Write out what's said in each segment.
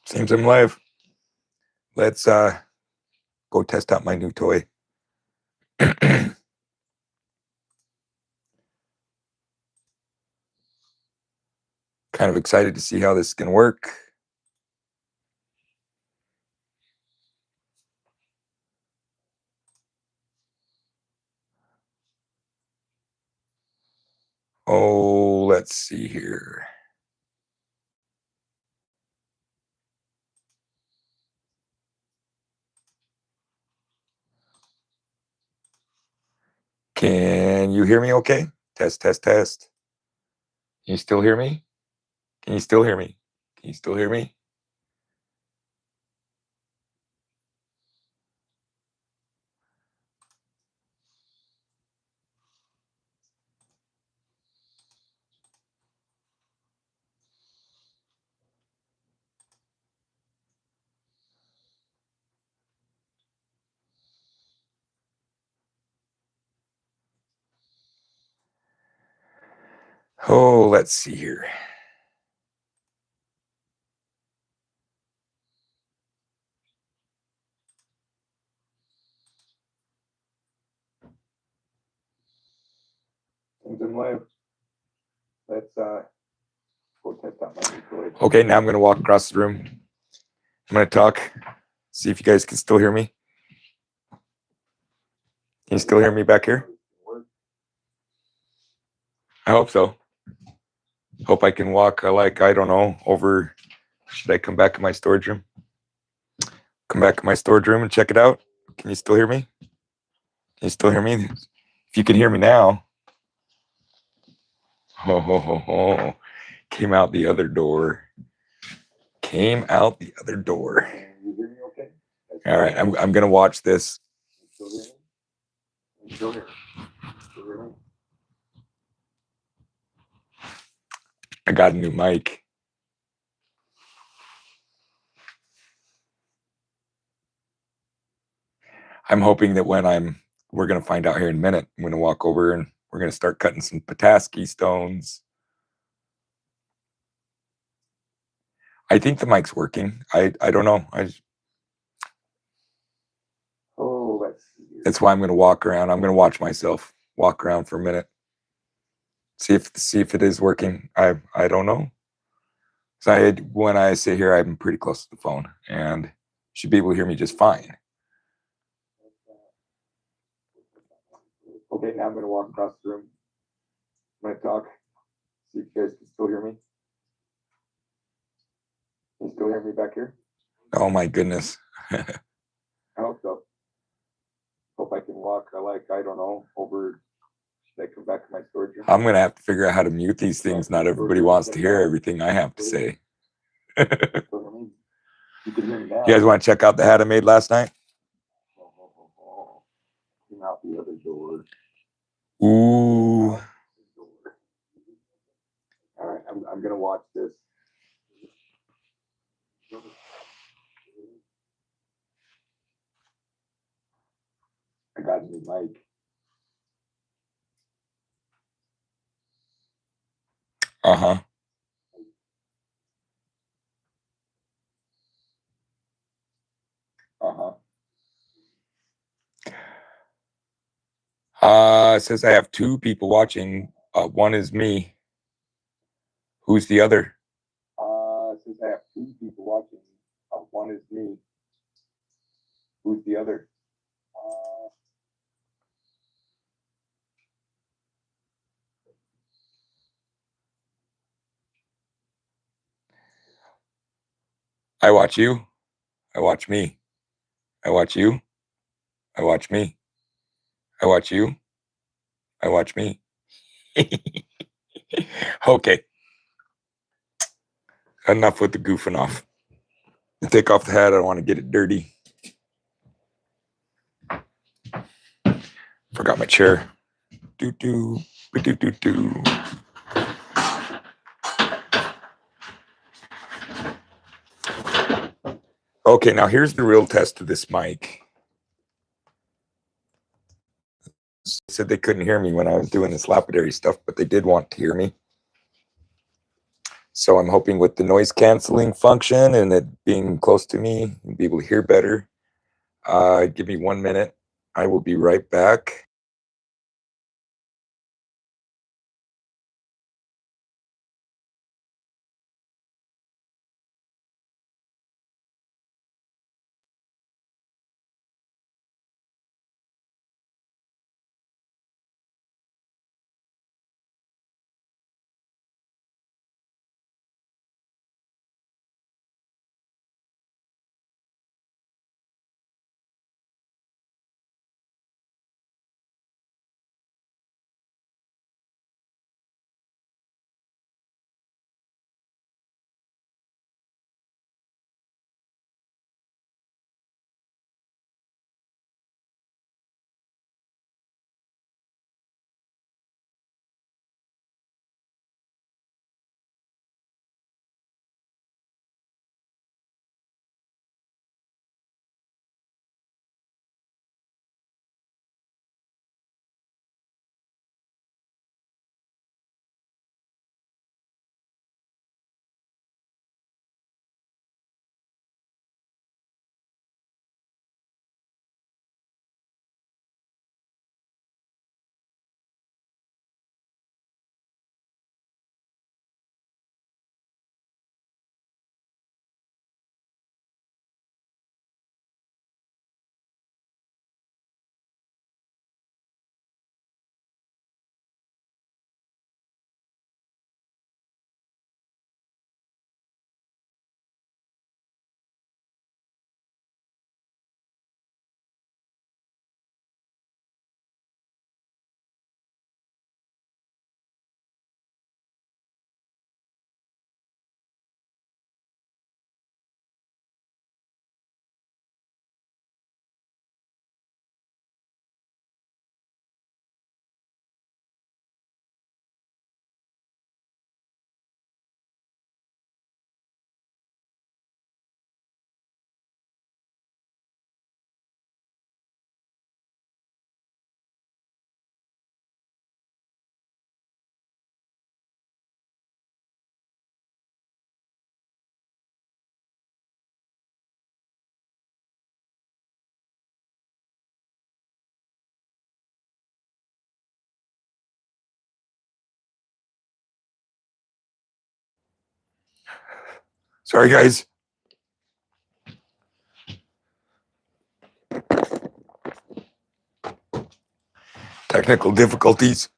Seems I'm live. Let's go test out my new toy. Kind of excited to see how this can work. Oh, let's see here. Can you hear me okay? Test, test, test. Can you still hear me? Can you still hear me? Can you still hear me? Oh, let's see here. Seems I'm live. Let's go test out my new toy. Okay, now I'm going to walk across the room. I'm going to talk. See if you guys can still hear me. Can you still hear me back here? I hope so. Hope I can walk I don't know, over. Should I come back in my storage room? Come back in my storage room and check it out. Can you still hear me? Can you still hear me? If you can hear me now. Oh, came out the other door. Came out the other door. You hear me okay? All right, I'm gonna watch this. Still hear me? Still hear me? I got a new mic. I'm hoping that we're gonna find out here in a minute. I'm gonna walk over and we're gonna start cutting some Petoskey Stones. I think the mic's working. I don't know. That's why I'm going to walk around. I'm going to watch myself walk around for a minute. See if it is working. I don't know. So when I sit here, I'm pretty close to the phone and should be able to hear me just fine. Okay, now I'm going to walk across the room. I'm going to talk. See if you guys can still hear me. Can you still hear me back here? Oh my goodness. I hope so. Hope I can walk I don't know, over. Should I come back to my storage room? I'm gonna have to figure out how to mute these things. Not everybody wants to hear everything I have to say. You guys want to check out the hat I made last night? Came out the other door. Ooh. All right, I'm gonna watch this. I got a new mic. Uh-huh. It says I have two people watching. One is me. Who's the other? It says I have two people watching. One is me. Who's the other? I watch you. I watch me. I watch you. I watch me. I watch you. I watch me. Okay. Enough with the goofing off. Take off the hat. I don't want to get it dirty. Forgot my chair. Do. Okay, now here's the real test of this mic. They said they couldn't hear me when I was doing this lapidary stuff, but they did want to hear me. So I'm hoping with the noise canceling function and it being close to me, you'll be able to hear better. Give me 1 minute. I will be right back. Sorry, guys. Technical difficulties.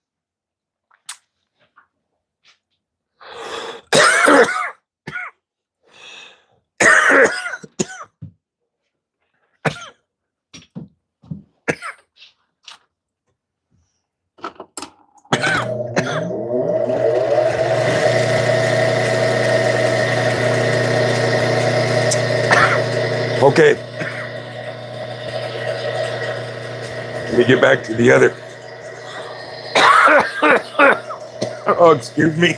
Okay. Let me get back to the other. Oh, excuse me.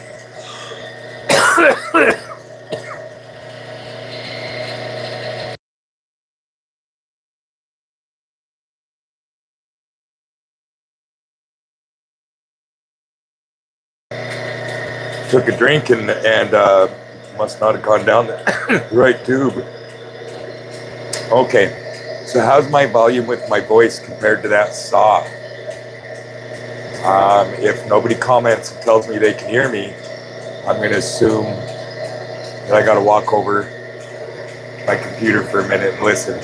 Took a drink and must not have gone down the right tube. Okay, so how's my volume with my voice compared to that saw? If nobody comments and tells me they can hear me, I'm going to assume that I got to walk over my computer for a minute and listen.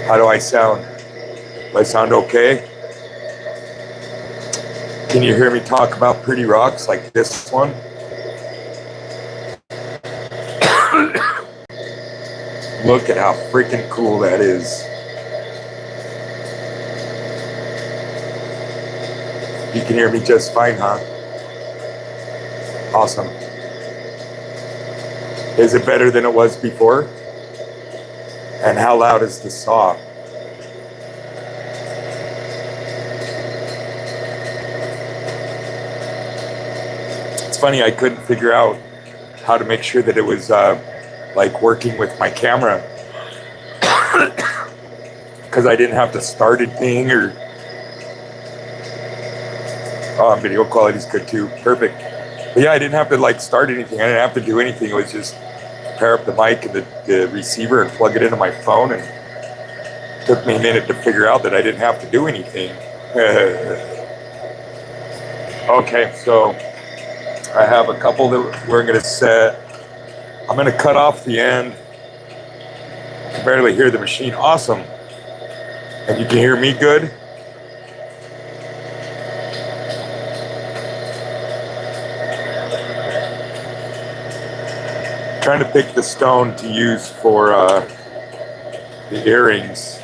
How do I sound? Do I sound okay? Can you hear me talk about pretty rocks like this one? Look at how freaking cool that is. You can hear me just fine, huh? Awesome. Is it better than it was before? And how loud is the saw? It's funny, I couldn't figure out how to make sure that it was like working with my camera because I didn't have to start it thing or video quality's good too. Perfect. But yeah, I didn't have to like start anything. I didn't have to do anything. It was just pair up the mic and the receiver and plug it into my phone, and it took me a minute to figure out that I didn't have to do anything. Okay, so I have a couple that we're gonna set. I'm gonna cut off the end. I can barely hear the machine. Awesome. And you can hear me good? Trying to pick the stone to use for the earrings.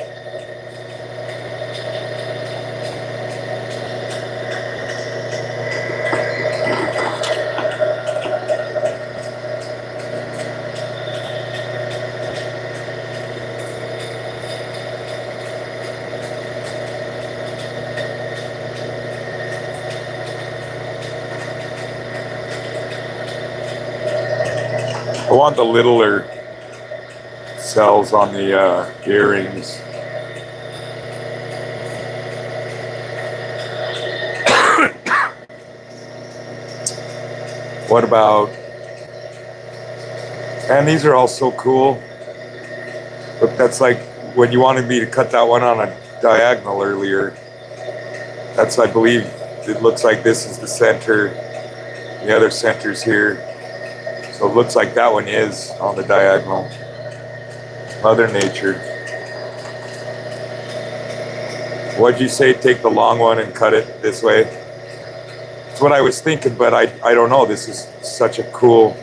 I want the littler cells on the earrings. What about, and these are all so cool, but that's like when you wanted me to cut that one on a diagonal earlier. That's, I believe, it looks like this is the center, the other center's here. So it looks like that one is on the diagonal. Mother Nature. What'd you say? Take the long one and cut it this way? That's what I was thinking, but I don't know. This is such a cool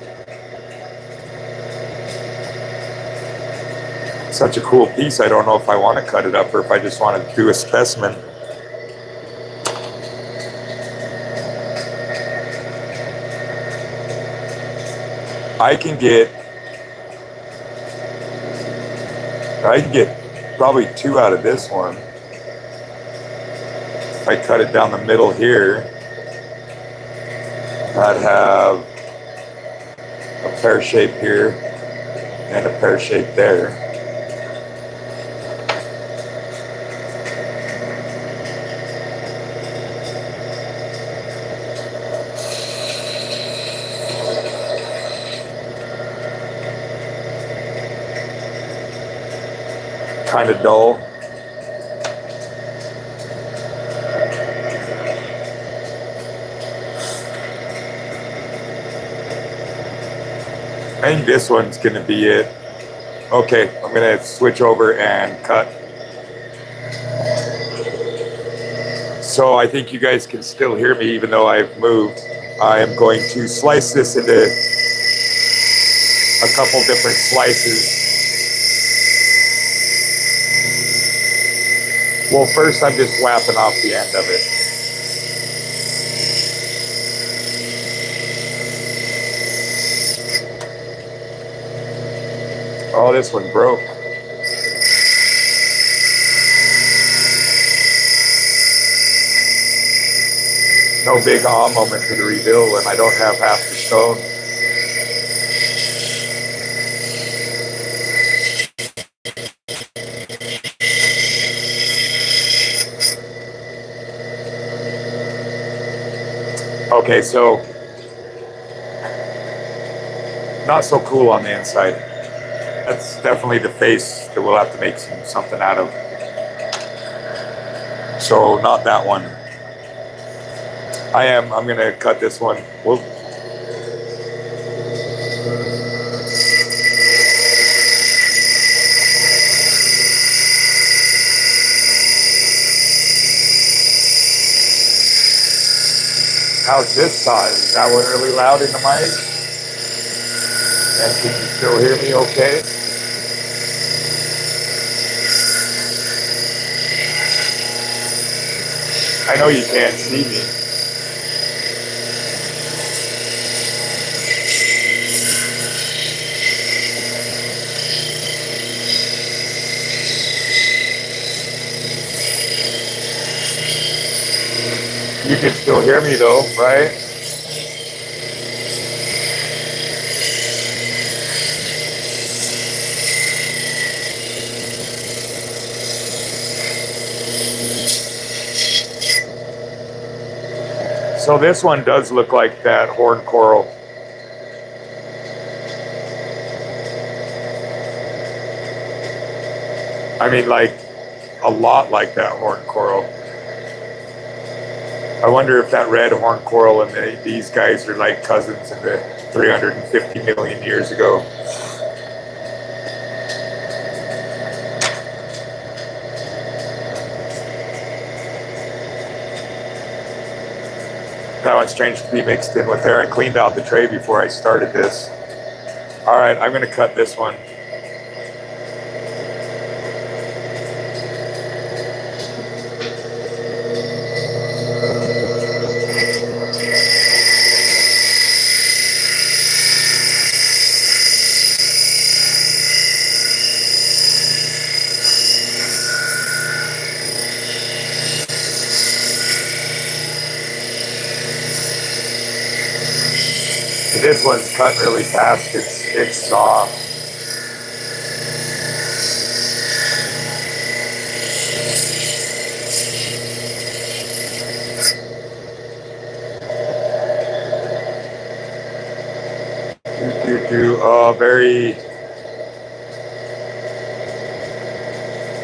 piece. I don't know if I want to cut it up or if I just want to do a specimen. I can get probably 2 out of this one. If I cut it down the middle here, I'd have a pear shape here and a pear shape there. Kind of dull. I think this one's gonna be it. Okay, I'm gonna switch over and cut. So I think you guys can still hear me even though I've moved. I am going to slice this into a couple different slices. Well, first I'm just whapping off the end of it. Oh, this one broke. No big awe moment to the rebuild when I don't have half the stone. Okay, so not so cool on the inside. That's definitely the face that we'll have to make something out of. So not that one. I'm gonna cut this one. Whoop. How's this size? Is that one really loud in the mic? And can you still hear me okay? I know you can't see me. You can still hear me though, right? So this one does look like that horn coral. I mean, like a lot like that horn coral. I wonder if that red horn coral and these guys are like cousins in the 350 million years ago. That one's strange to be mixed in with there. I cleaned out the tray before I started this. All right, I'm gonna cut this one. This one's cut really fast. It's soft. Very.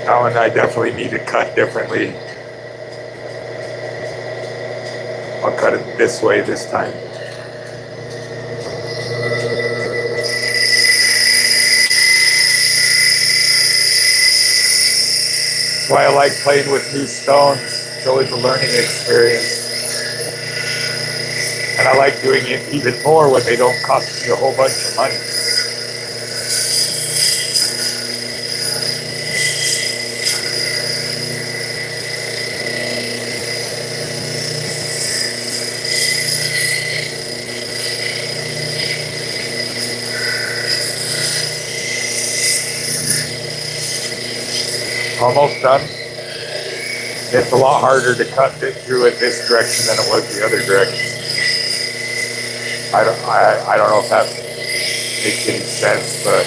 That one I definitely need to cut differently. I'll cut it this way this time. That's why I like playing with new stones. It's always a learning experience. And I like doing it even more when they don't cost me a whole bunch of money. Almost done. It's a lot harder to cut it through it this direction than it was the other direction. I don't know if that makes any sense, but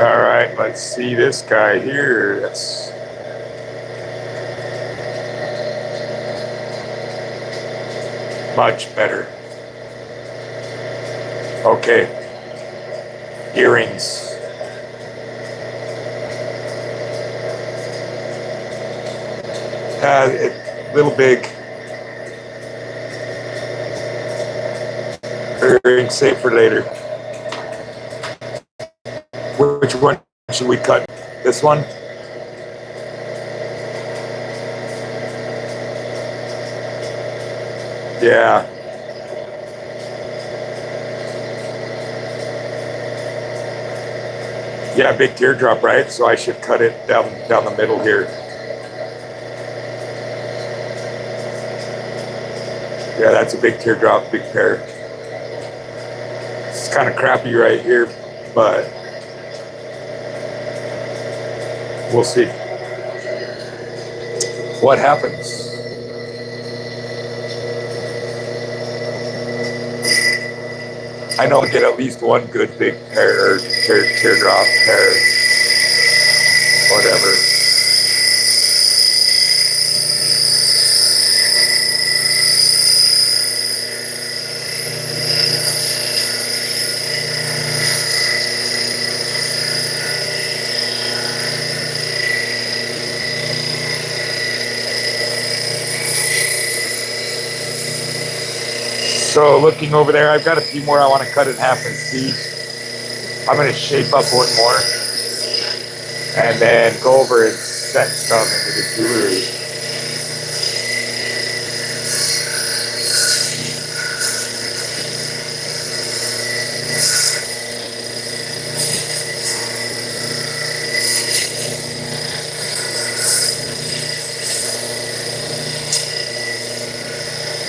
all right, let's see this guy here. That's much better. Okay. Earrings. A little big. Earrings safe for later. Which one should we cut? This one? Yeah. Yeah, big teardrop, right? So I should cut it down the middle here. Yeah, that's a big teardrop, big pair. It's kind of crappy right here, but we'll see what happens. I know I get at least one good big pair or teardrop pair, whatever. So looking over there, I've got a few more I want to cut in half and see. I'm going to shape up one more and then go over and set some into the jewelry.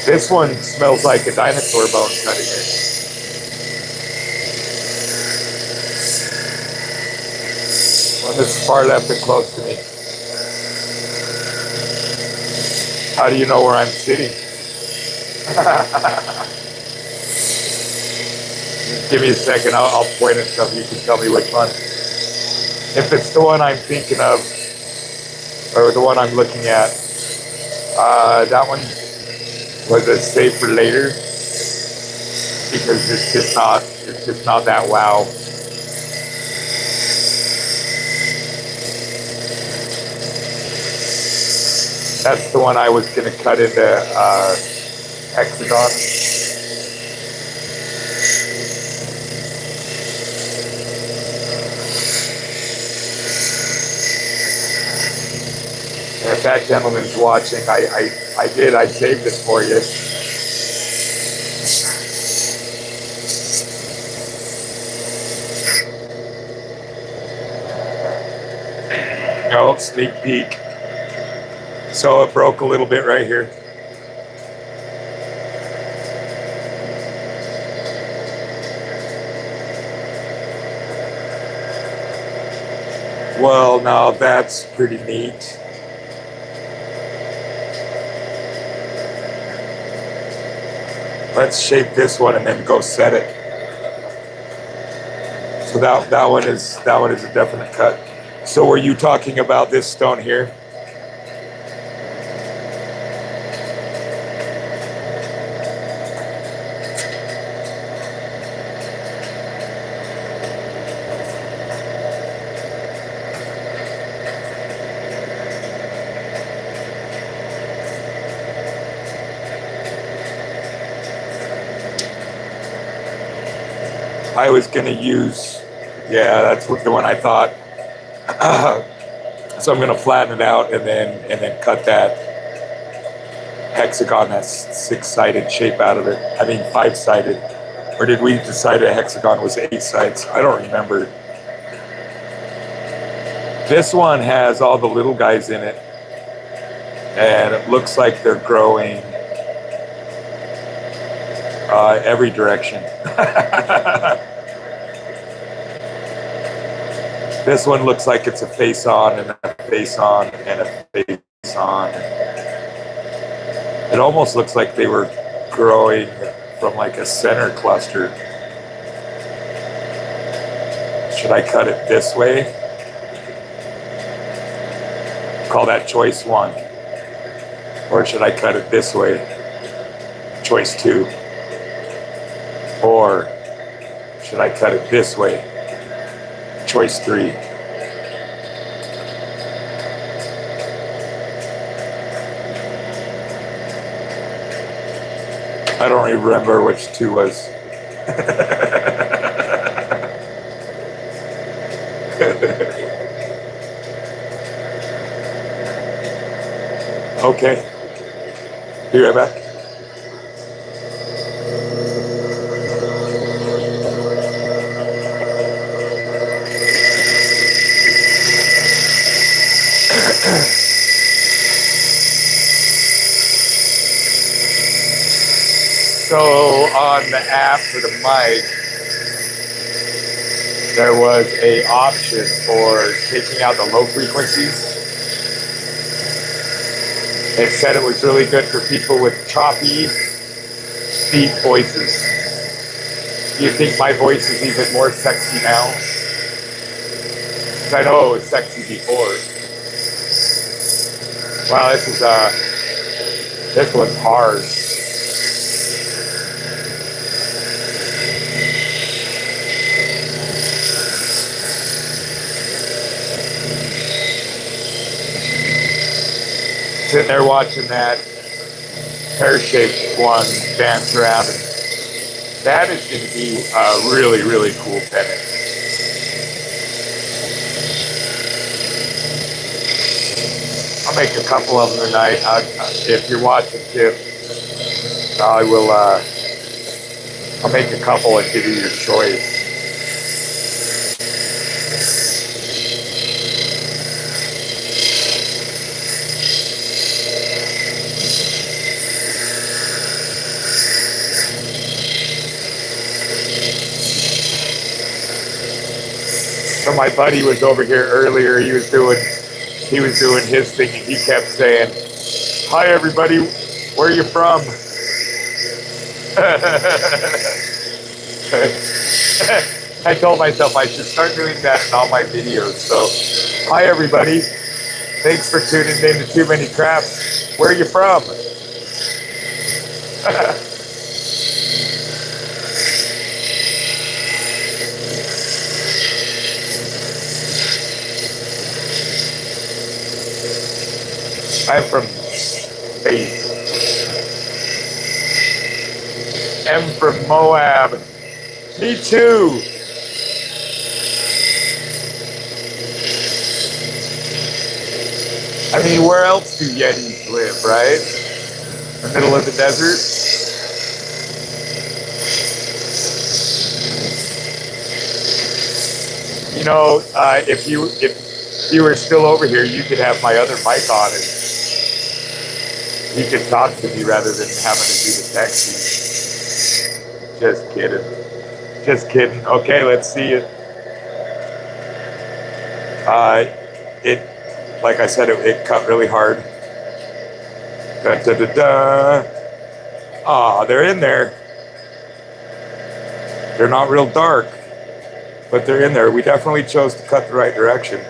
This one smells like a dinosaur bone cutting it. One that's far left and close to me. How do you know where I'm sitting? Give me a second. I'll point at something. You can tell me which one. If it's the one I'm thinking of, or the one I'm looking at, that one was a save for later because it's just not that wow. That's the one I was gonna cut into hexagon. And if that gentleman's watching, I saved it for you. No, sneak peek. So it broke a little bit right here. Well, now that's pretty neat. Let's shape this one and then go set it. So that one is a definite cut. So were you talking about this stone here? I was gonna use, yeah, that's the one I thought. So I'm gonna flatten it out and then cut that hexagon, that 6-sided shape out of it. I mean 5-sided. Or did we decide a hexagon was 8 sides? I don't remember. This one has all the little guys in it, and it looks like they're growing every direction. This one looks like it's a face on and a face on and a face on. It almost looks like they were growing from like a center cluster. Should I cut it this way? Call that choice 1. Or should I cut it this way? Choice 2. Or should I cut it this way? Choice 3. I don't remember which 2 was. Okay. Be right back. So on the app for the mic, there was an option for taking out the low frequencies. It said it was really good for people with choppy, deep voices. Do you think my voice is even more sexy now? Because I know it was sexy before. Wow, this was hard. Sitting there watching that pear-shaped one dance around, and that is going to be a really, really cool pennant. I'll make a couple of them tonight. If you're watching, Tip, I will. I'll make a couple and give you your choice. So my buddy was over here earlier. He was doing his thing, and he kept saying, "Hi everybody, where are you from?" I told myself I should start doing that in all my videos. So, hi everybody. Thanks for tuning in to Too Many Crafts. Where are you from? I'm from Spain. M from Moab. Me too. I mean, where else do Yetis live, right? In the middle of the desert? You know, if you were still over here, you could have my other mic on and you could talk to me rather than having to do the texting. Just kidding. Just kidding. Okay, let's see it. Like I said, it cut really hard. Da da da da. Ah, they're in there. They're not real dark, but they're in there. We definitely chose to cut the right direction.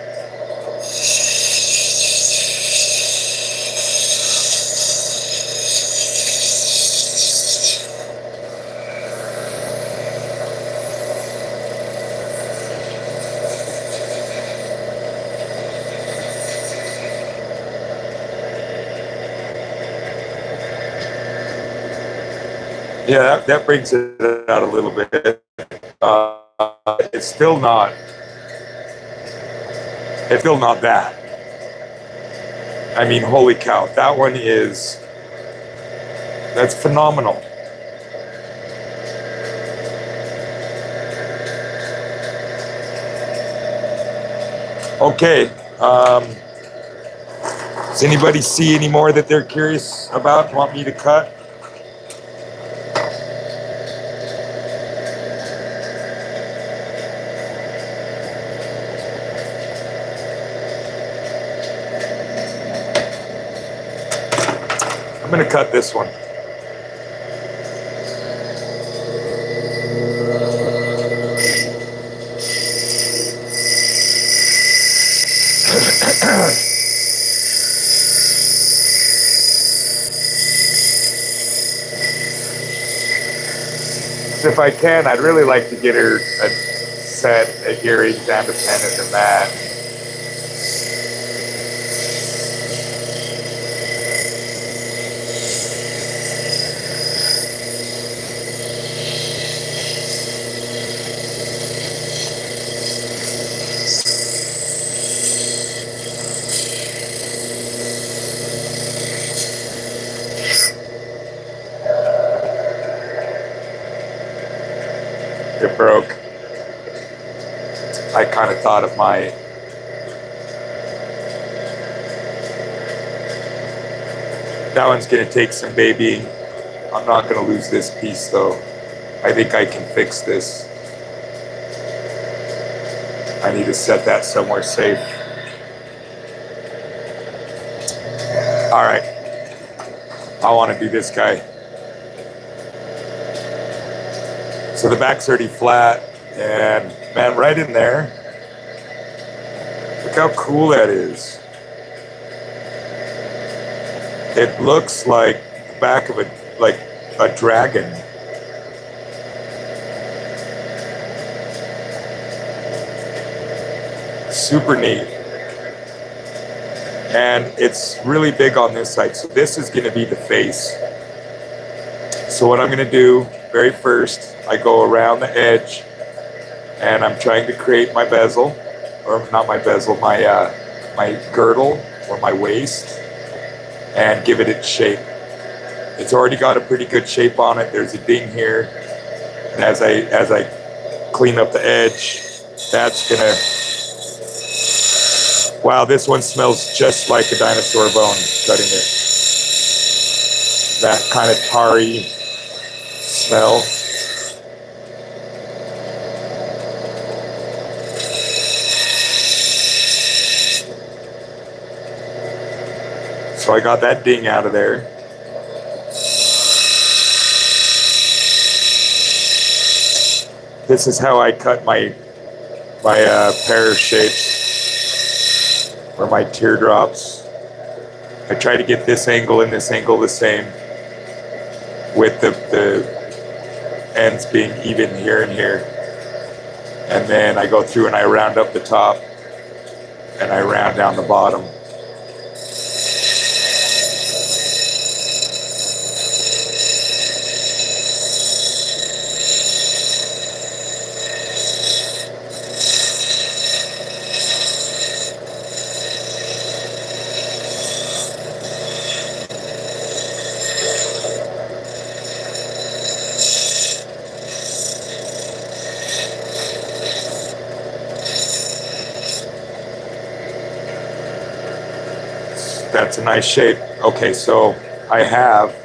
Yeah, that brings it out a little bit. It's still not that. I mean, holy cow, that's phenomenal. Okay, does anybody see any more that they're curious about, want me to cut? I'm going to cut this one. If I can, I'd really like to get her a set of earrings and a pendant and that. It broke. I kind of thought of that one's going to take some babying. I'm not going to lose this piece though. I think I can fix this. I need to set that somewhere safe. All right. I want to do this guy. So the back's already flat, and man, right in there, look how cool that is. It looks like the back of a dragon. Super neat. And it's really big on this side. So this is going to be the face. So what I'm going to do very first, I go around the edge and I'm trying to create my bezel, or not my bezel, my girdle or my waist, and give it its shape. It's already got a pretty good shape on it. There's a ding here. And as I clean up the edge, that's gonna, wow, this one smells just like a dinosaur bone cutting it. That kind of tarry smell. So I got that ding out of there. This is how I cut my pear shapes or my teardrops. I try to get this angle and this angle the same, with the ends being even here and here. And then I go through and I round up the top and I round down the bottom. That's a nice shape. Okay, so I have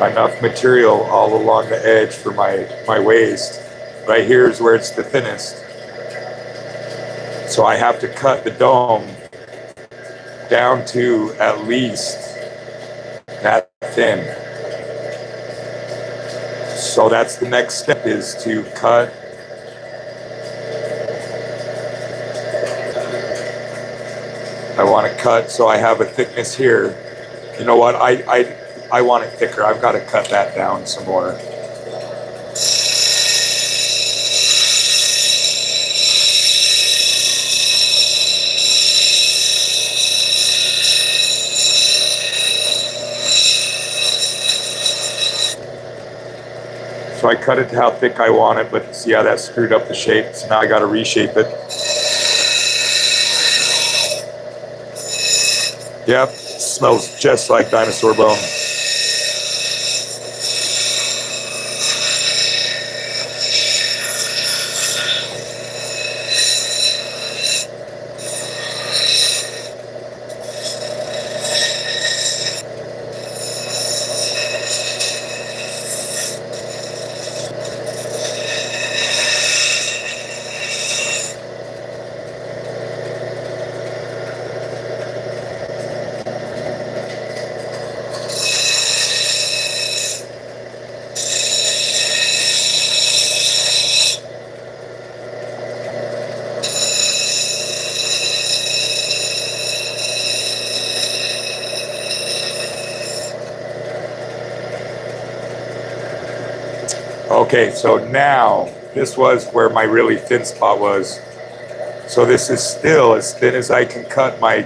enough material all along the edge for my waist. Right here is where it's the thinnest. So I have to cut the dome down to at least that thin. So that's the next step, is to cut I want to cut so I have a thickness here. You know what? I want it thicker. I've got to cut that down some more. So I cut it to how thick I want it, but see how that screwed up the shape. So now I got to reshape it. Yep, smells just like dinosaur bone. Okay, so now this was where my really thin spot was. So this is still as thin as I can cut my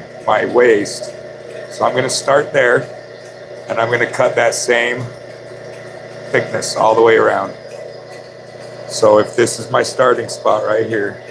waist. So I'm going to start there, and I'm going to cut that same thickness all the way around. So if this is my starting spot right here,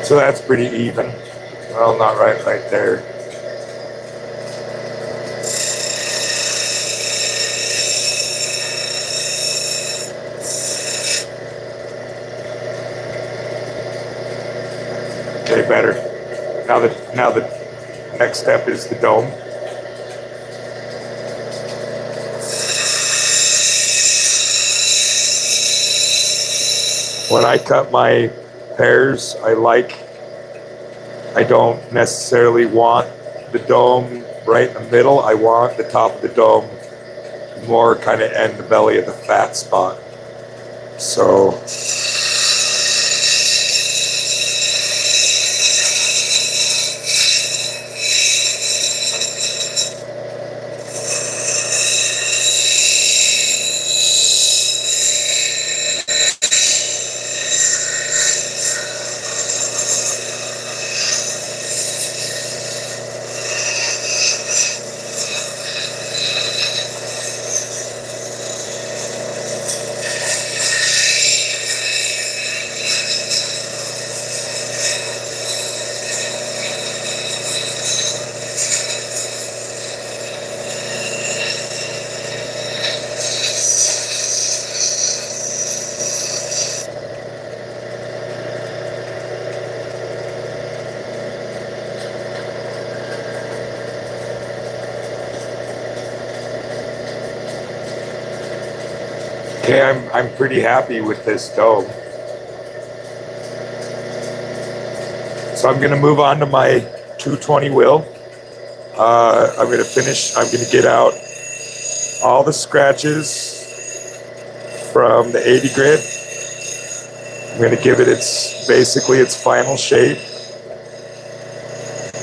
so that's pretty even. Well, not right there. Okay, better. Now the next step is the dome. When I cut my pears, I don't necessarily want the dome right in the middle. I want the top of the dome more kind of in the belly of the fat spot. So okay, I'm pretty happy with this dome. So I'm gonna move on to my 220 wheel. I'm gonna get out all the scratches from the 80 grit. I'm gonna give it basically its final shape.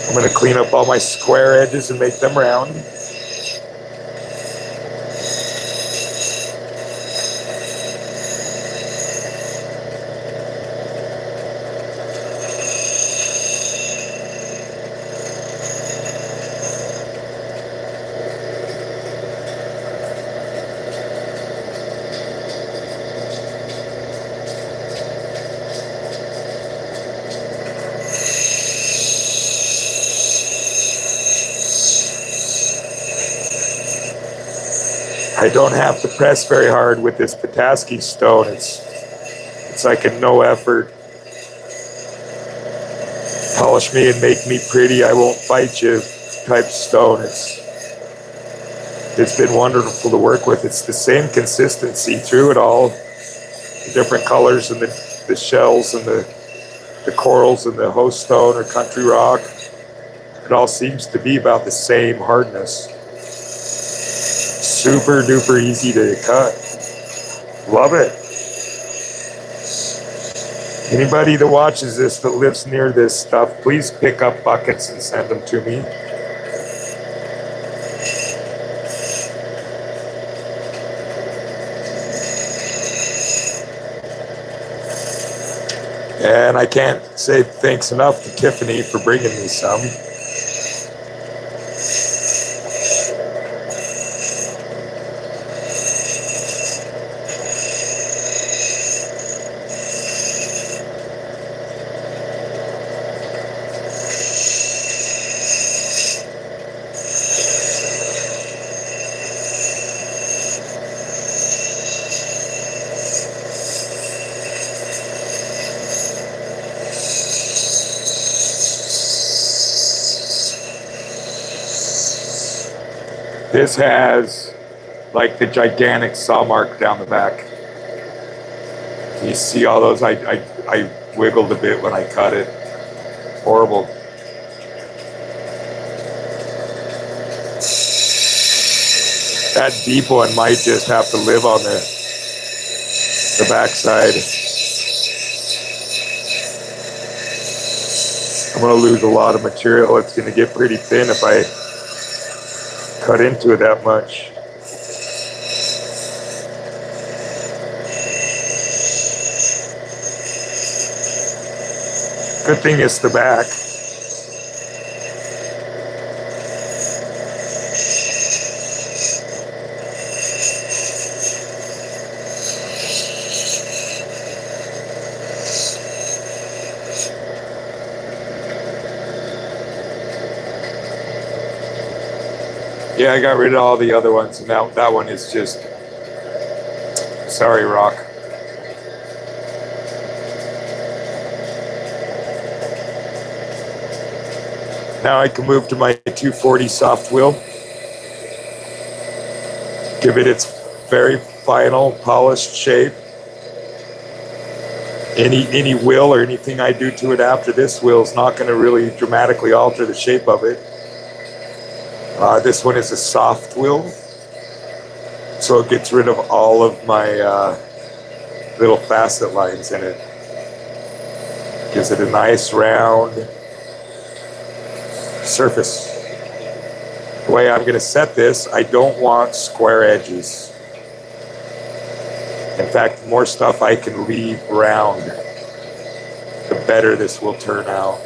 I'm gonna clean up all my square edges and make them round. I don't have to press very hard with this Petoskey stone. It's like a no effort. Polish me and make me pretty, I won't fight you type stone. It's been wonderful to work with. It's the same consistency through it all. The different colors and the shells and the corals and the host stone or country rock. It all seems to be about the same hardness. Super duper easy to cut. Love it. Anybody that watches this that lives near this stuff, please pick up buckets and send them to me. And I can't say thanks enough to Tiffany for bringing me some. This has like the gigantic saw mark down the back. You see all those? I wiggled a bit when I cut it. Horrible. That deep one might just have to live on the backside. I'm gonna lose a lot of material. It's gonna get pretty thin if I cut into it that much. Good thing it's the back. Yeah, I got rid of all the other ones, and that one is just, sorry, rock. Now I can move to my 240 soft wheel. Give it its very final polished shape. Any wheel or anything I do to it after this wheel is not going to really dramatically alter the shape of it. This one is a soft wheel, so it gets rid of all of my little facet lines in it. Gives it a nice round surface. The way I'm going to set this, I don't want square edges. In fact, the more stuff I can leave round, the better this will turn out.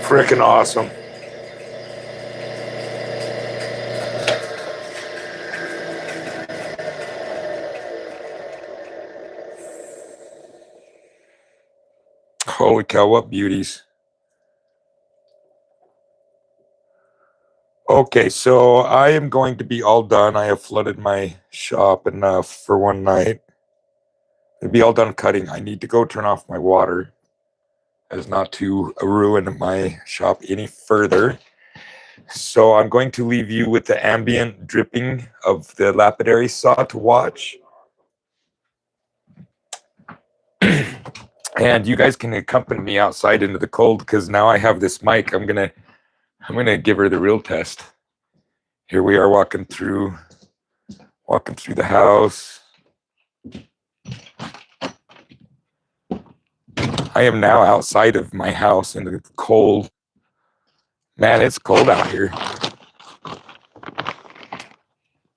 Freaking awesome. Holy cow, what beauties. Okay, so I am going to be all done. I have flooded my shop enough for one night. To be all done cutting, I need to go turn off my water as not to ruin my shop any further. So I'm going to leave you with the ambient dripping of the lapidary saw to watch. And you guys can accompany me outside into the cold because now I have this mic. I'm gonna give her the real test. Here we are walking through the house. I am now outside of my house in the cold. Man, it's cold out here.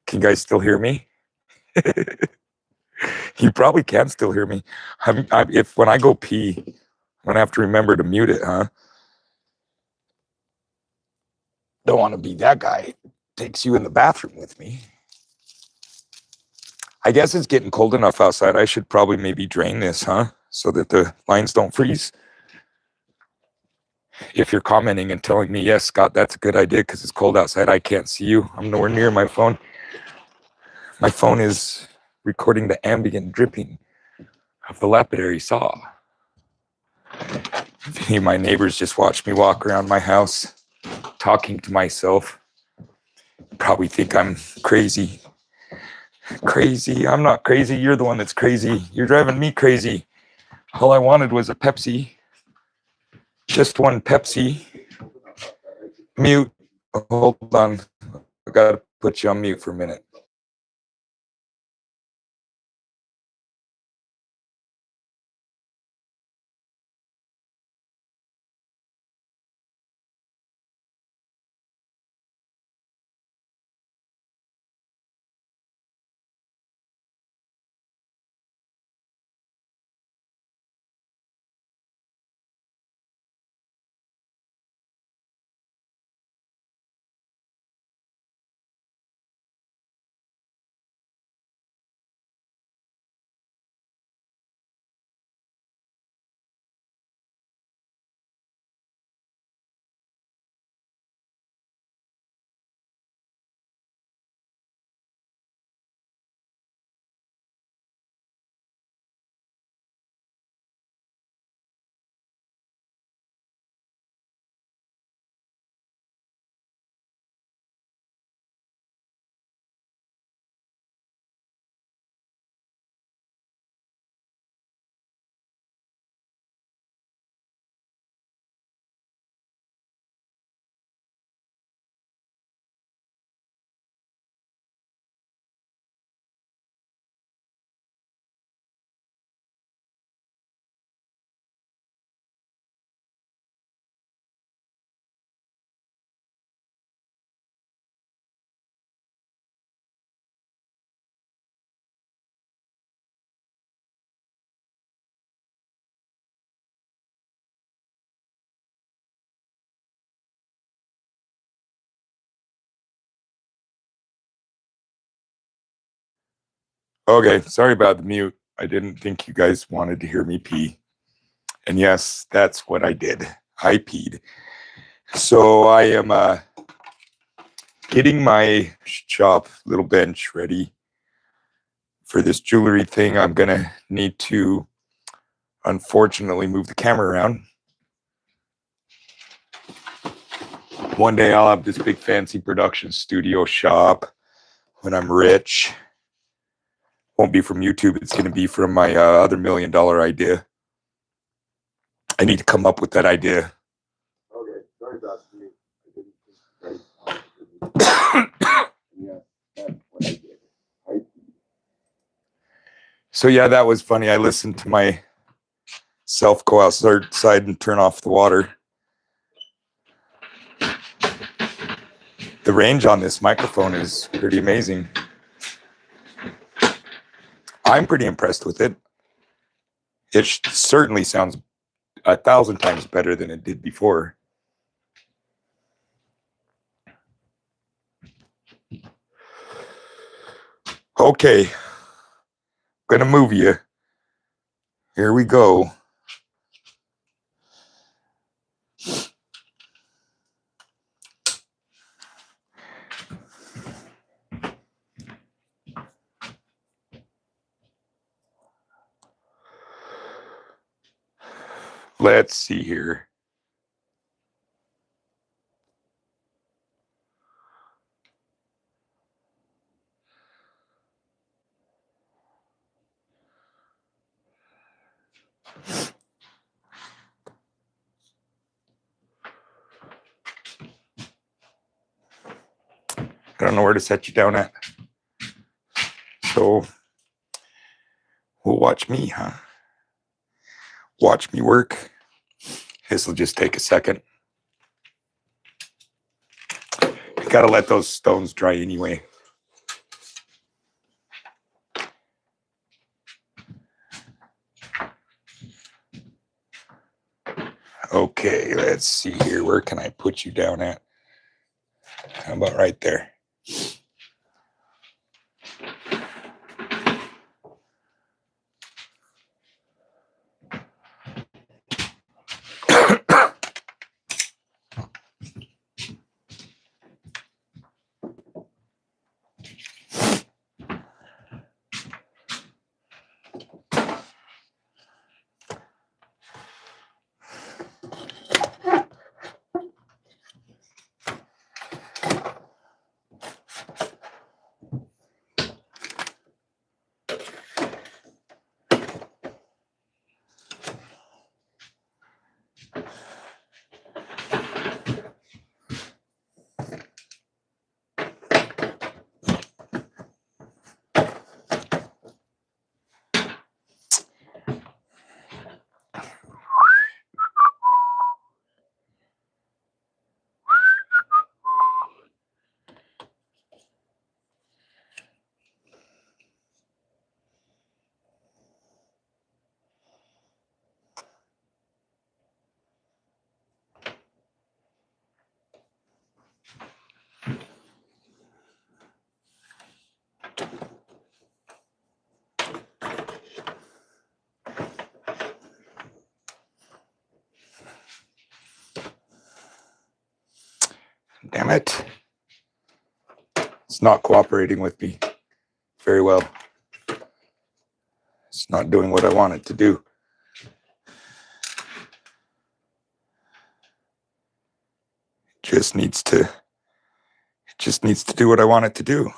Can you guys still hear me? You probably can still hear me. If when I go pee, I'm gonna have to remember to mute it, huh? Don't want to be that guy. Takes you in the bathroom with me. I guess it's getting cold enough outside. I should probably maybe drain this, huh? So that the lines don't freeze. If you're commenting and telling me, yes, Scott, that's a good idea because it's cold outside, I can't see you. I'm nowhere near my phone. My phone is recording the ambient dripping of the lapidary saw. If any of my neighbors just watch me walk around my house talking to myself, probably think I'm crazy. Crazy. I'm not crazy. You're the one that's crazy. You're driving me crazy. All I wanted was a Pepsi. Just one Pepsi. Mute. Hold on. I gotta put you on mute for a minute. Okay, sorry about the mute. I didn't think you guys wanted to hear me pee. And yes, that's what I did. I peed. So I am getting my shop little bench ready for this jewelry thing. I'm going to need to, unfortunately, move the camera around. One day I'll have this big fancy production studio shop when I'm rich. Won't be from YouTube. It's going to be from my other $1 million idea. I need to come up with that idea. Okay, sorry about me. Yeah, that's what I did. So yeah, that was funny. I listened to myself go outside and turn off the water. The range on this microphone is pretty amazing. I'm pretty impressed with it. It certainly sounds 1,000 times better than it did before. Okay, gonna move you. Here we go. Let's see here. I don't know where to set you down at. So we'll watch me, huh? Watch me work. This will just take a second. You gotta let those stones dry anyway. Okay, let's see here. Where can I put you down at? How about right there? Damn it. It's not cooperating with me very well. It's not doing what I want it to do. It just needs to do what I want it to do.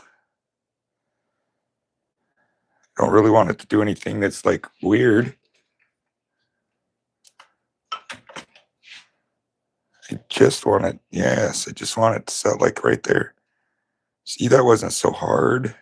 I don't really want it to do anything that's like weird. I just want it, yes, I just want it to set like right there. See, that wasn't so hard.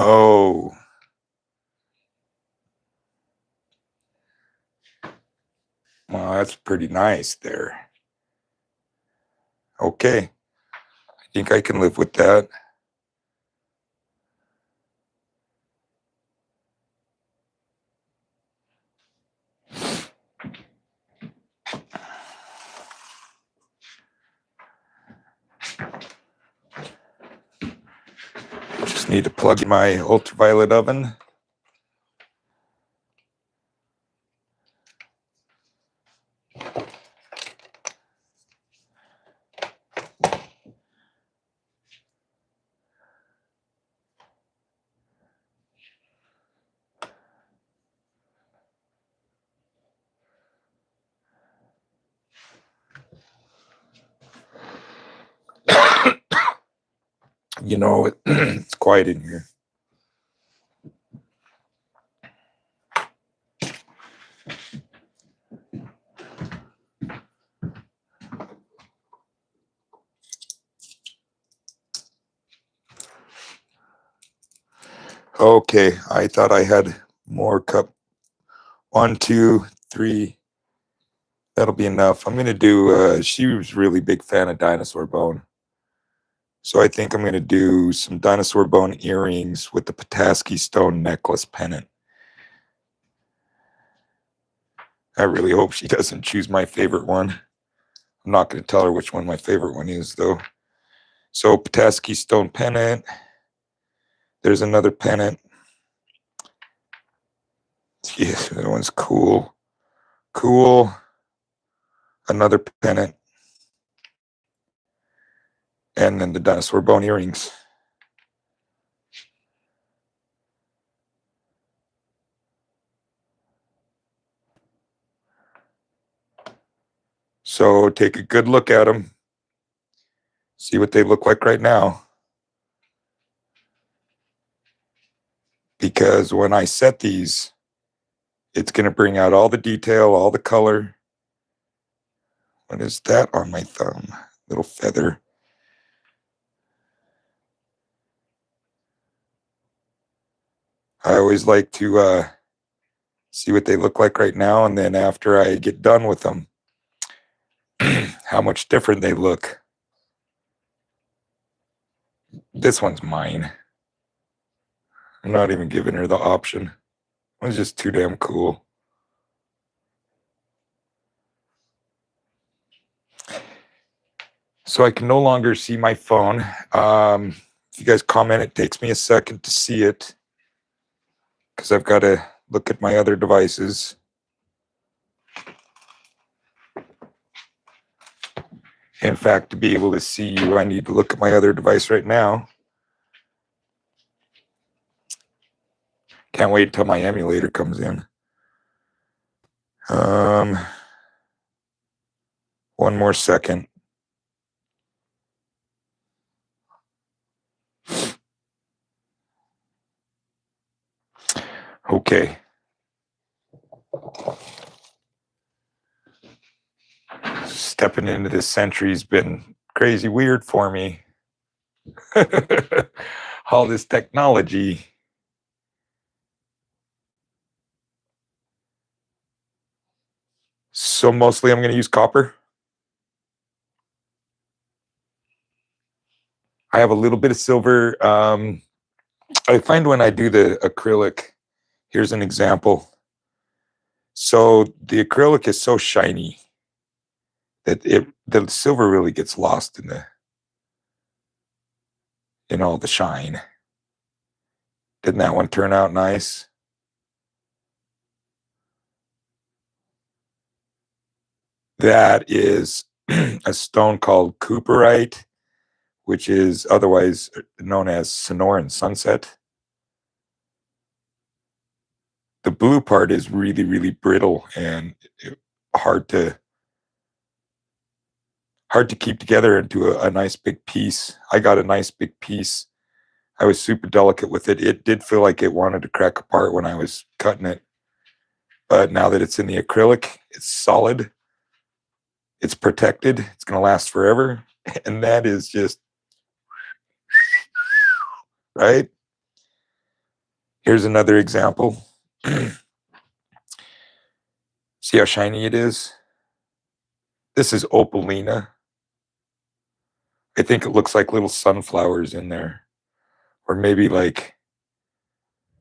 Oh. Well, that's pretty nice there. Okay. I think I can live with that. Just need to plug in my ultraviolet oven. You know, it's quiet in here. Okay, I thought I had more cup. 1, 2, 3. That'll be enough. I'm gonna do. She was really big fan of dinosaur bone, so I think I'm gonna do some dinosaur bone earrings with the Petoskey Stone necklace pennant. I really hope she doesn't choose my favorite one. I'm not gonna tell her which one my favorite one is, though. So Petoskey Stone pennant. There's another pennant. Yeah, that one's cool. Cool. Another pennant. And then the dinosaur bone earrings. So take a good look at them. See what they look like right now. Because when I set these, it's going to bring out all the detail, all the color. What is that on my thumb? Little feather. I always like to see what they look like right now, and then after I get done with them, how much different they look. This one's mine. I'm not even giving her the option. It was just too damn cool. So I can no longer see my phone. If you guys comment, it takes me a second to see it because I've got to look at my other devices. In fact, to be able to see you, I need to look at my other device right now. Can't wait until my emulator comes in. One more second. Okay. Stepping into this century's been crazy weird for me. All this technology. So mostly I'm going to use copper. I have a little bit of silver. I find when I do the acrylic, here's an example. So the acrylic is so shiny that the silver really gets lost in all the shine. Didn't that one turn out nice? That is a stone called cooperite, which is otherwise known as Sonoran sunset. The blue part is really, really brittle and hard to keep together into a nice big piece. I got a nice big piece. I was super delicate with it. It did feel like it wanted to crack apart when I was cutting it. But now that it's in the acrylic, it's solid. It's protected. It's going to last forever. And that is just, right? Here's another example. See how shiny it is? This is opalina. I think it looks like little sunflowers in there, or maybe like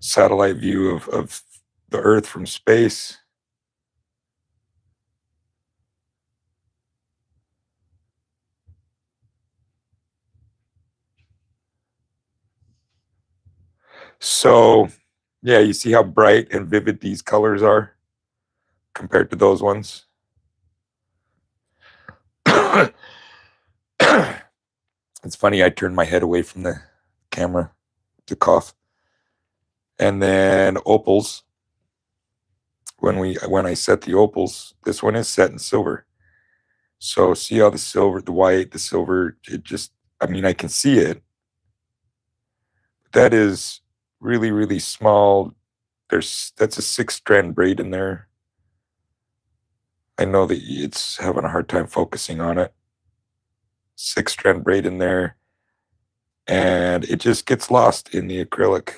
satellite view of the Earth from space. So, yeah, you see how bright and vivid these colors are compared to those ones? It's funny, I turned my head away from the camera to cough. And then opals, when I set the opals, this one is set in silver. So see how the silver, the white, the silver, it just, I mean, I can see it. That is really, really small. That's a 6-strand braid in there. I know that it's having a hard time focusing on it. 6-strand braid in there. And it just gets lost in the acrylic.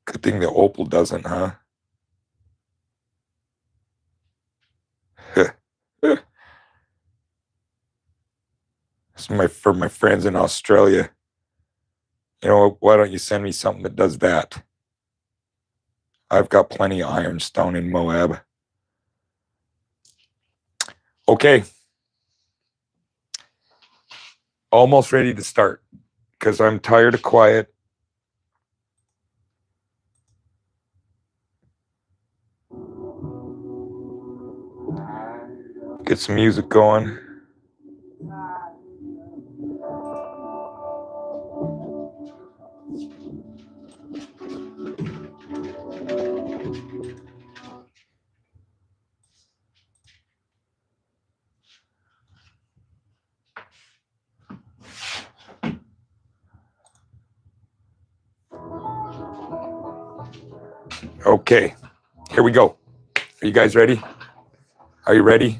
Good thing the opal doesn't, huh? For my friends in Australia, you know, why don't you send me something that does that? I've got plenty of ironstone in Moab. Okay. Almost ready to start because I'm tired of quiet. Get some music going. Okay, here we go. Are you guys ready? Are you ready?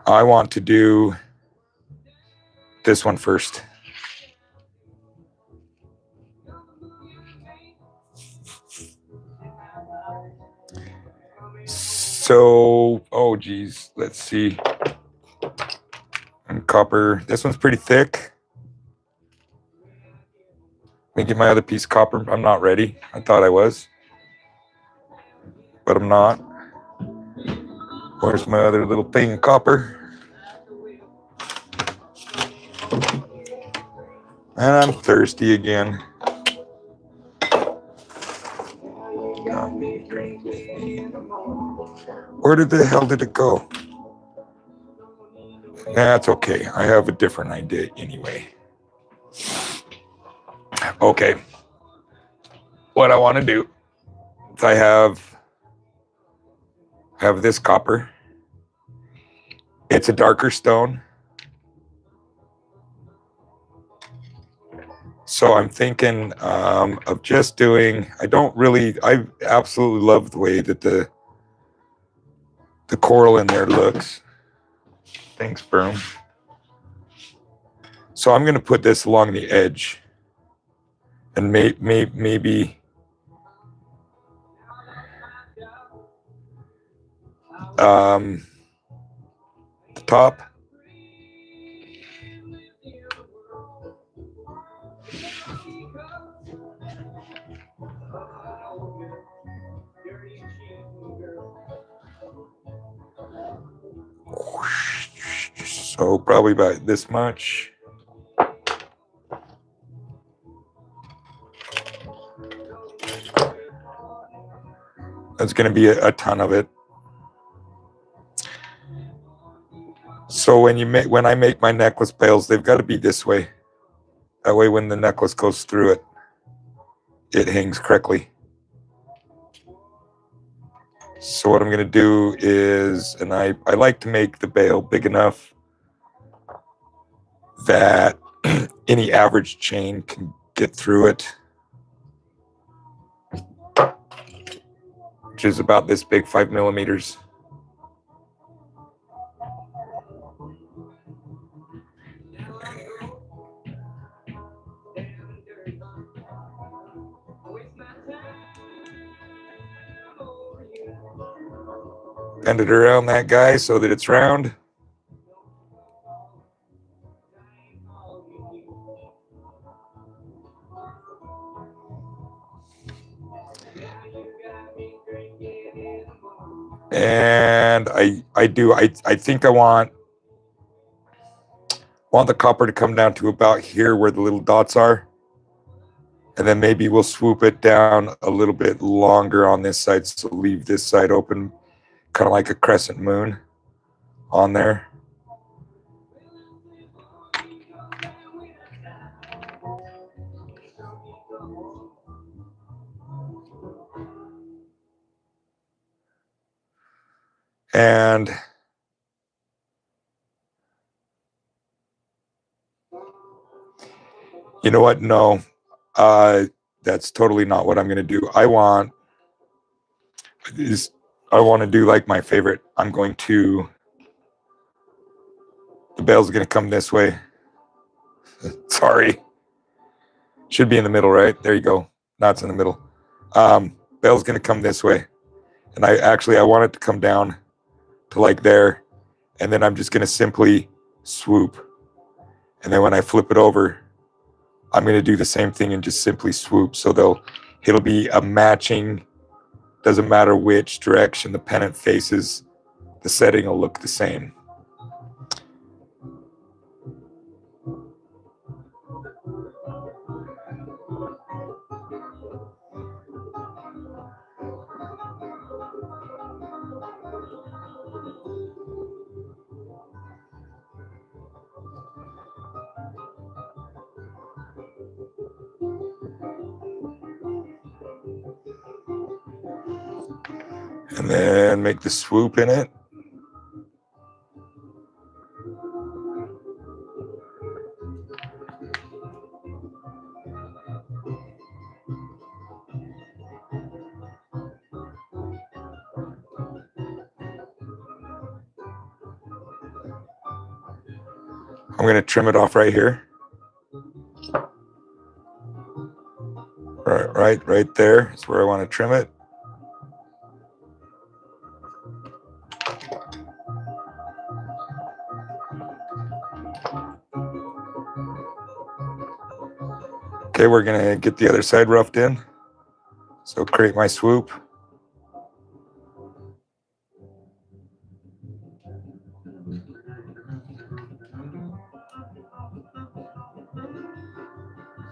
I want to do this one first. So, oh geez, let's see. And copper, this one's pretty thick. Let me get my other piece of copper. I'm not ready. I thought I was, but I'm not. Where's my other little thing of copper? And I'm thirsty again. Where the hell did it go? That's okay. I have a different idea anyway. Okay. What I want to do is I have this copper. It's a darker stone. So I'm thinking of just doing, I absolutely love the way that the coral in there looks. Thanks, Broom. So I'm going to put this along the edge and maybe the top. So probably about this much. That's going to be a ton of it. So when I make my necklace pails, they've got to be this way. That way when the necklace goes through it, it hangs correctly. So what I'm going to do is, and I like to make the bail big enough that any average chain can get through it, which is about this big, 5 millimeters. bend it around that guy so that it's round. And I think I want the copper to come down to about here where the little dots are. And then maybe we'll swoop it down a little bit longer on this side, so leave this side open, kind of like a crescent moon on there. And you know what? No, that's totally not what I'm going to do. I want to do like my favorite. The bell's going to come this way. Sorry. Should be in the middle, right? There you go. No, it's in the middle. Bell's going to come this way. And I want it to come down to like there. And then I'm just going to simply swoop. And then when I flip it over, I'm going to do the same thing and just simply swoop. So it'll be a matching, doesn't matter which direction the pennant faces, the setting will look the same. And then make the swoop in it. I'm going to trim it off right here. Right there is where I want to trim it. Okay, we're going to get the other side roughed in. So create my swoop.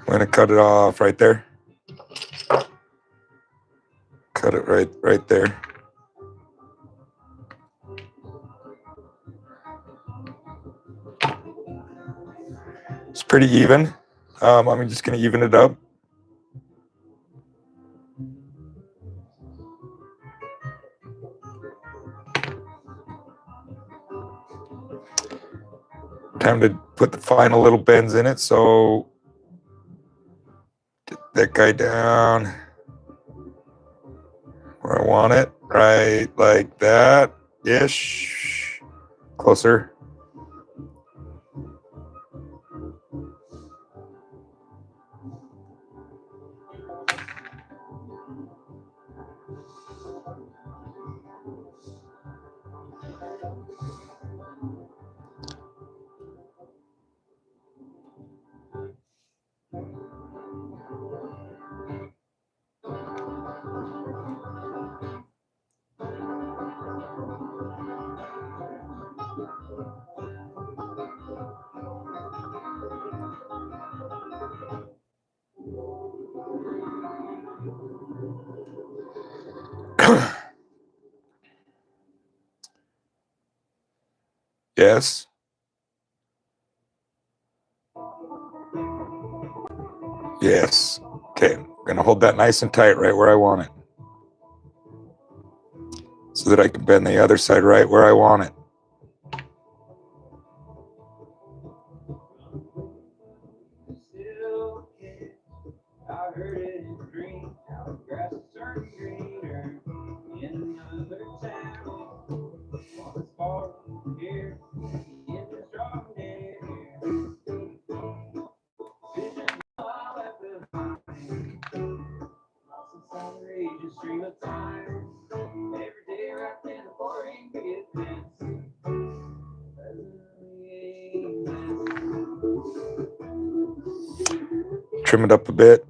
I'm going to cut it off right there. Cut it right there. It's pretty even. I'm just going to even it up. Time to put the final little bends in it. So get that guy down where I want it, right like that ish. Closer. Yes. Yes. Okay, I'm gonna hold that nice and tight right where I want it, so that I can bend the other side right where I want it. trim it up a bit.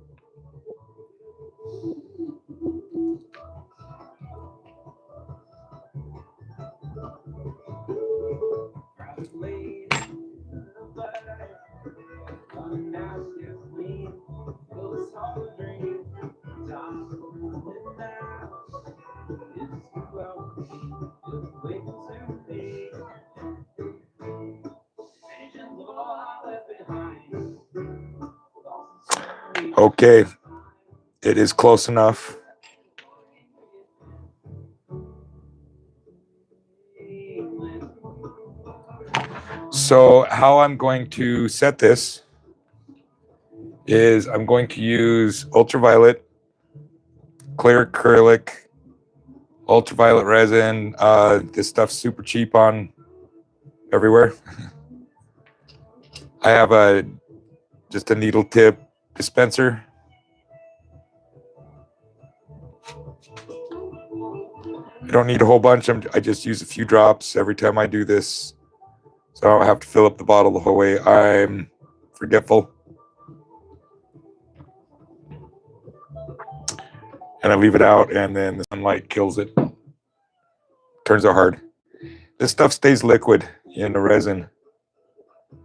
Okay, it is close enough. So how I'm going to set this is I'm going to use ultraviolet, clear acrylic, ultraviolet resin. This stuff's super cheap on everywhere. I have just a needle tip dispenser. I don't need a whole bunch. I just use a few drops every time I do this, so I don't have to fill up the bottle the whole way. I'm forgetful. And I leave it out, and then the sunlight kills it. Turns out hard. This stuff stays liquid in the resin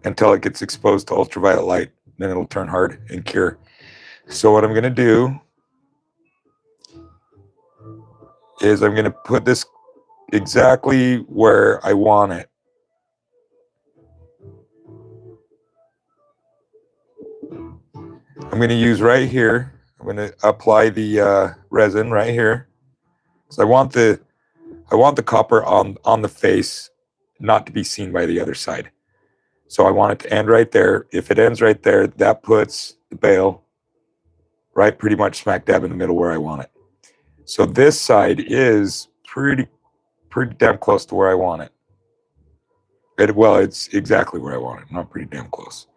until it gets exposed to ultraviolet light. Then it'll turn hard and cure. So what I'm going to do is I'm going to put this exactly where I want it. I'm going to use right here. I'm going to apply the resin right here. So I want the copper on the face, not to be seen by the other side. So I want it to end right there. If it ends right there, that puts the bale right pretty much smack dab in the middle where I want it. So this side is pretty damn close to where I want it. Well, it's exactly where I want it, not pretty damn close.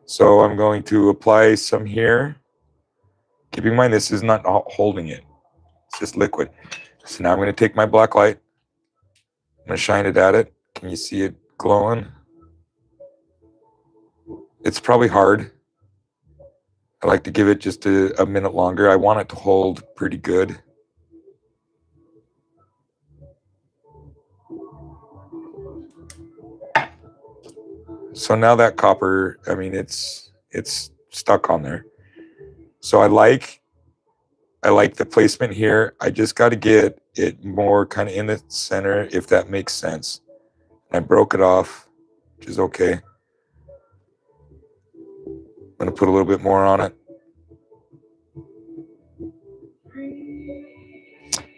So I'm going to apply some here. Keep in mind, this is not holding it. It's just liquid. So now I'm going to take my black light. I'm going to shine it at it. Can you see it glowing? It's probably hard. I like to give it just a minute longer. I want it to hold pretty good. So now that copper, I mean, it's stuck on there. So I like the placement here. I just got to get it more kind of in the center, if that makes sense. I broke it off, which is okay. I'm going to put a little bit more on it.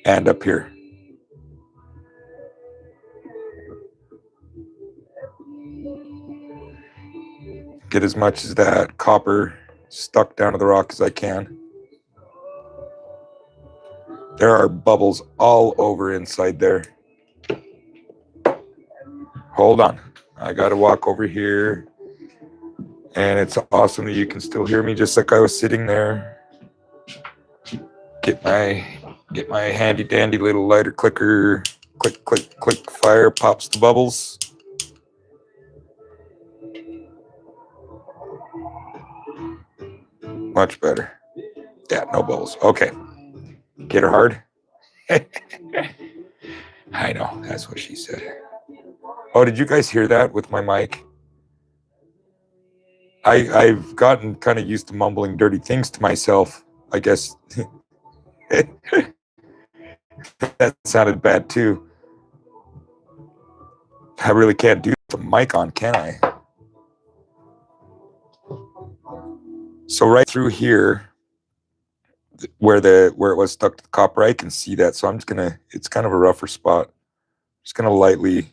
And up here. Get as much of that copper stuck down to the rock as I can. There are bubbles all over inside there. Hold on. I got to walk over here. And it's awesome that you can still hear me just like I was sitting there. Get my handy dandy little lighter clicker. Click, click, click, fire, pops the bubbles. Much better. Yeah, no bubbles. Okay. Get her hard. I know, that's what she said. Oh, did you guys hear that with my mic? I've gotten kind of used to mumbling dirty things to myself, I guess. That sounded bad too. I really can't do the mic on, can I? So right through here, where it was stuck to the copper, I can see that. So I'm just gonna, it's kind of a rougher spot. Just gonna lightly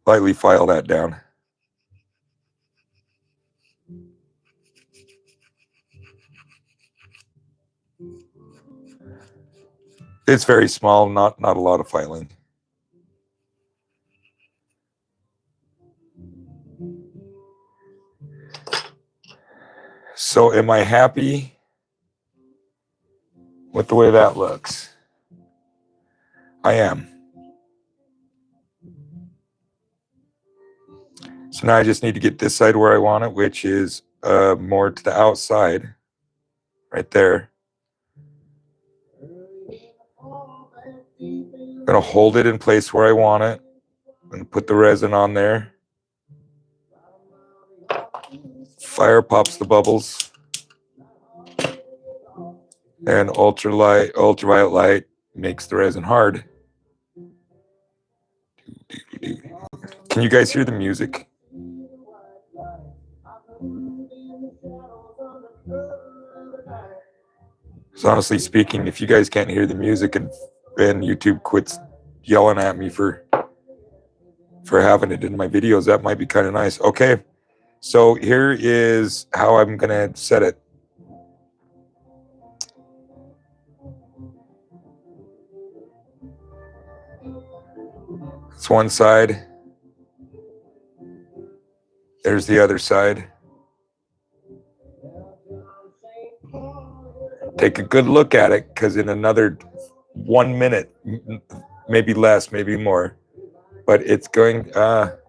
file that down. It's very small, not a lot of filing. So am I happy with the way that looks? I am. So now I just need to get this side where I want it, which is more to the outside, right there. I'm going to hold it in place where I want it. I'm going to put the resin on there. Fire pops the bubbles. And ultraviolet light makes the resin hard. Can you guys hear the music? So honestly speaking, if you guys can't hear the music and YouTube quits yelling at me for having it in my videos, that might be kind of nice. Okay, so here is how I'm gonna set it. It's one side. There's the other side. Take a good look at it, because in another 1 minute, maybe less, maybe more, but it's going, there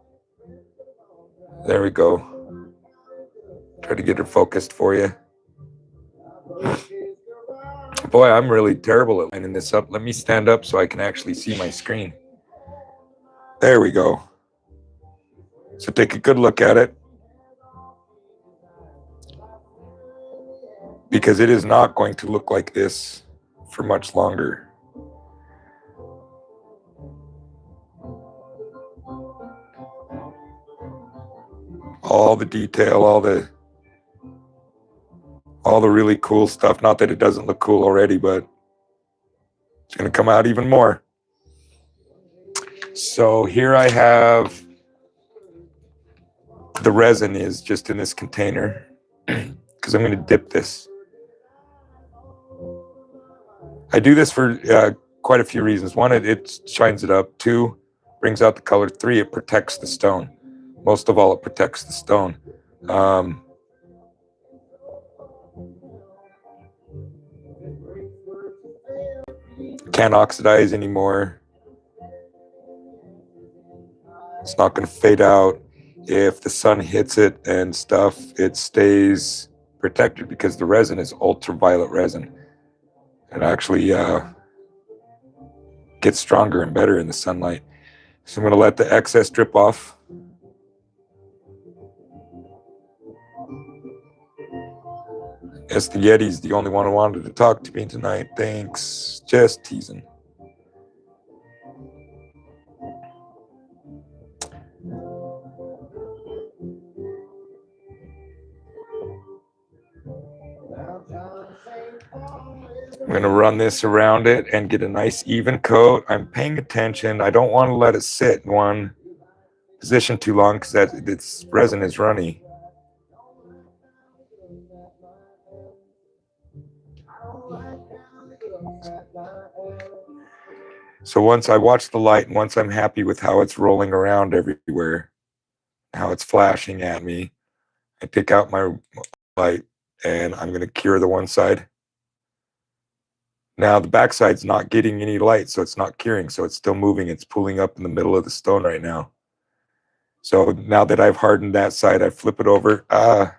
we go. Try to get her focused for you. Boy, I'm really terrible at lining this up. Let me stand up so I can actually see my screen. There we go. So take a good look at it, because it is not going to look like this for much longer. All the detail, all the really cool stuff. Not that it doesn't look cool already, but it's going to come out even more. So here I have the resin is just in this container, because I'm going to dip this. I do this for quite a few reasons. One, it shines it up. Two, brings out the color. Three, it protects the stone. Most of all, it protects the stone. Can't oxidize anymore. It's not going to fade out. If the sun hits it and stuff, it stays protected, because the resin is ultraviolet resin. It actually gets stronger and better in the sunlight. So I'm going to let the excess drip off. Yes, the Yeti's the only one who wanted to talk to me tonight. Thanks. Just teasing. I'm going to run this around it and get a nice even coat. I'm paying attention. I don't want to let it sit in one position too long, because its resin is runny. So once I watch the light, and once I'm happy with how it's rolling around everywhere, how it's flashing at me, I pick out my light and I'm going to cure the one side. Now the back side's not getting any light, so it's not curing, so it's still moving. It's pulling up in the middle of the stone right now. So now that I've hardened that side, I flip it over. I'm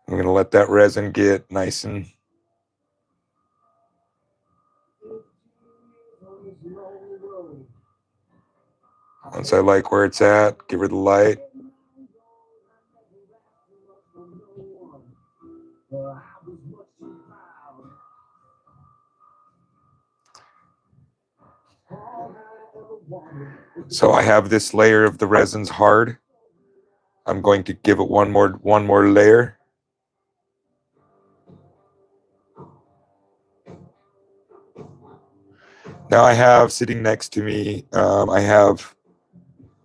going to let that resin get nice and once I like where it's at, give her the light. So I have this layer of the resin's hard. I'm going to give it one more layer. Now I have sitting next to me,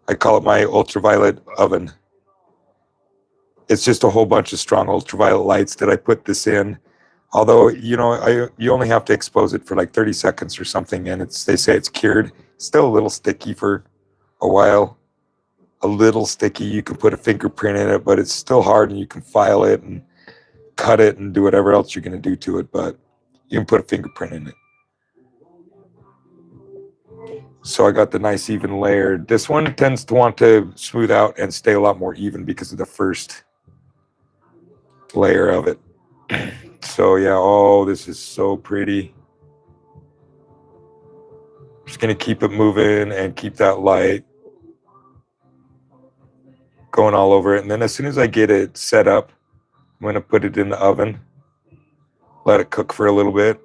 I call it my ultraviolet oven. It's just a whole bunch of strong ultraviolet lights that I put this in. Although, you only have to expose it for like 30 seconds or something, and they say it's cured. It's still a little sticky for a while. A little sticky. You can put a fingerprint in it, but it's still hard, and you can file it and cut it and do whatever else you're going to do to it, but you can put a fingerprint in it. So I got the nice even layer. This one tends to want to smooth out and stay a lot more even because of the first layer of it. So yeah, oh, this is so pretty. Just gonna keep it moving and keep that light going all over it. And then as soon as I get it set up, I'm gonna put it in the oven, let it cook for a little bit.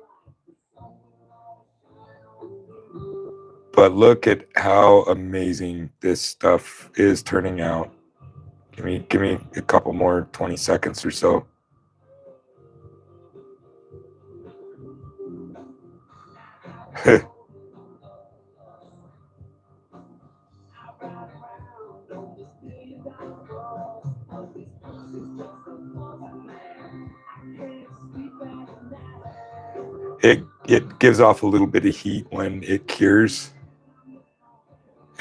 But look at how amazing this stuff is turning out. Give me a couple more 20 seconds or so. It gives off a little bit of heat when it cures.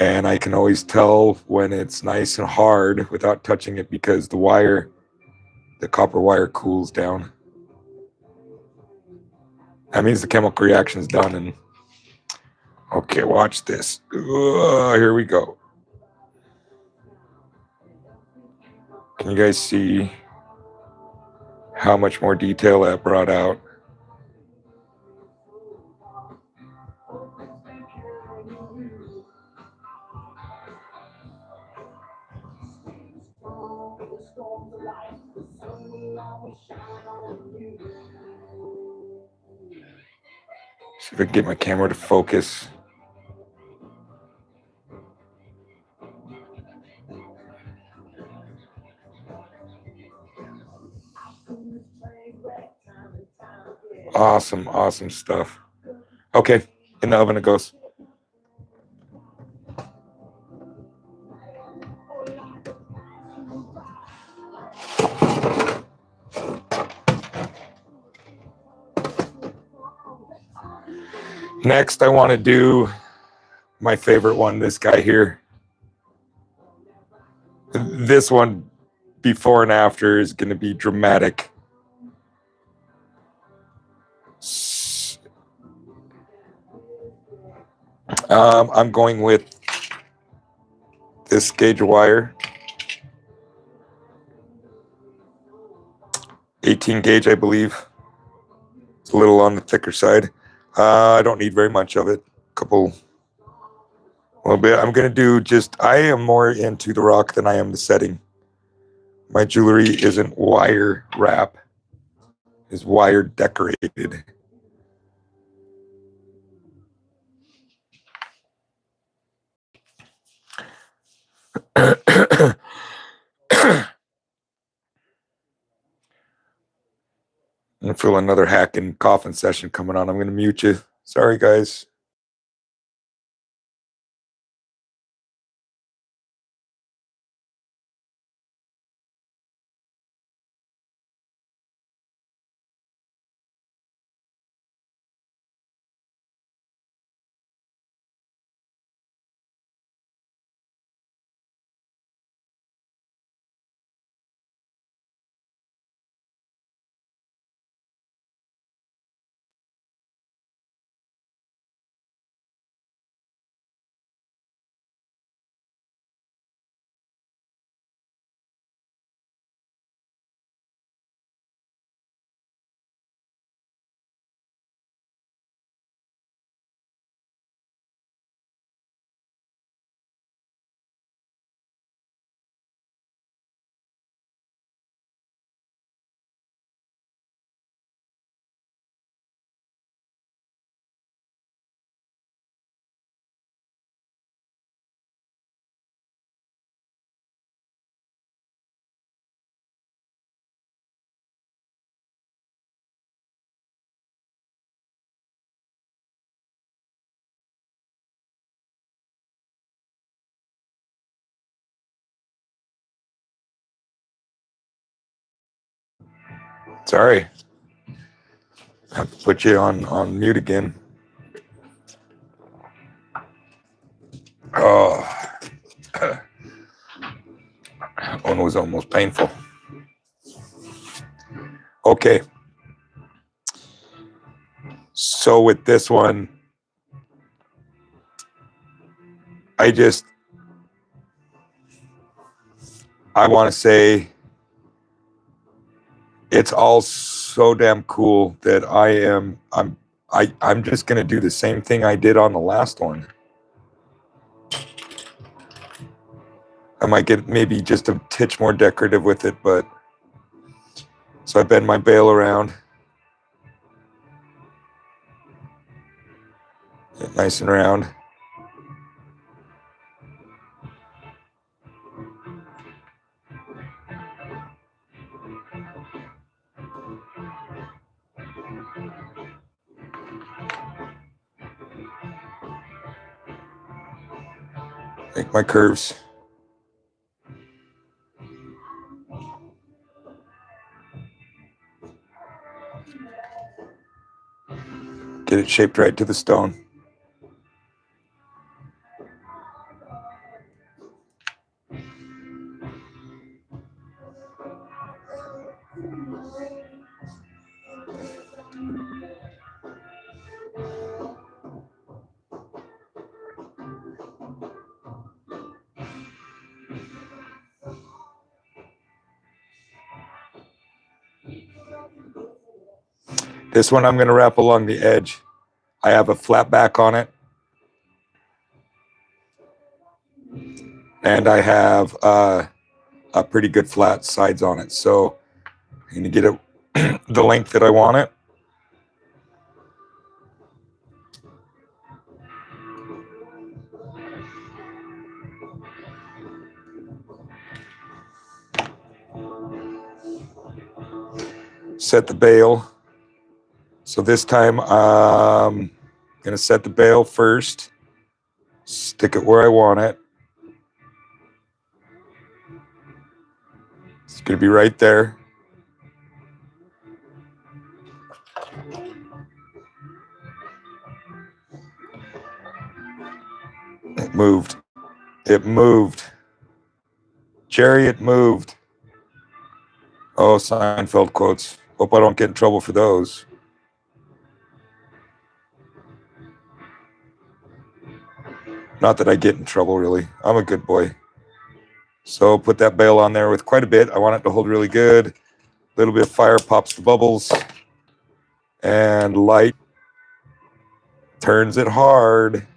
And I can always tell when it's nice and hard without touching it because the copper wire cools down. That means the chemical reaction is done. And okay, watch this. Here we go. Can you guys see how much more detail that brought out? See if I can get my camera to focus. Awesome, awesome stuff. Okay, in the oven it goes. Next, I want to do my favorite one, this guy here. This one, before and after, is going to be dramatic. I'm going with this gauge wire, 18 gauge, I believe. It's a little on the thicker side. I don't need very much of it. A little bit. I'm going to do I am more into the rock than I am the setting. My jewelry isn't wire wrap, it's wire decorated. I feel another hacking coughing session coming on. I'm going to mute you. Sorry, guys. Sorry. I have to put you on mute again. Oh, that one was almost painful. Okay. So with this one, I want to say it's all so damn cool that I'm just going to do the same thing I did on the last one. I might get maybe just a titch more decorative with it, but so I bend my bale around. Nice and round. Make my curves. Get it shaped right to the stone. This one I'm going to wrap along the edge. I have a flat back on it. And I have a pretty good flat sides on it. So I'm going to get it the length that I want it. Set the bale. So this time I'm going to set the bale first. Stick it where I want it. It's going to be right there. It moved. It moved. Jerry, it moved. Oh, Seinfeld quotes. Hope I don't get in trouble for those. Not that I get in trouble, really. I'm a good boy. So put that bale on there with quite a bit. I want it to hold really good. A little bit of fire pops the bubbles. And light turns it hard.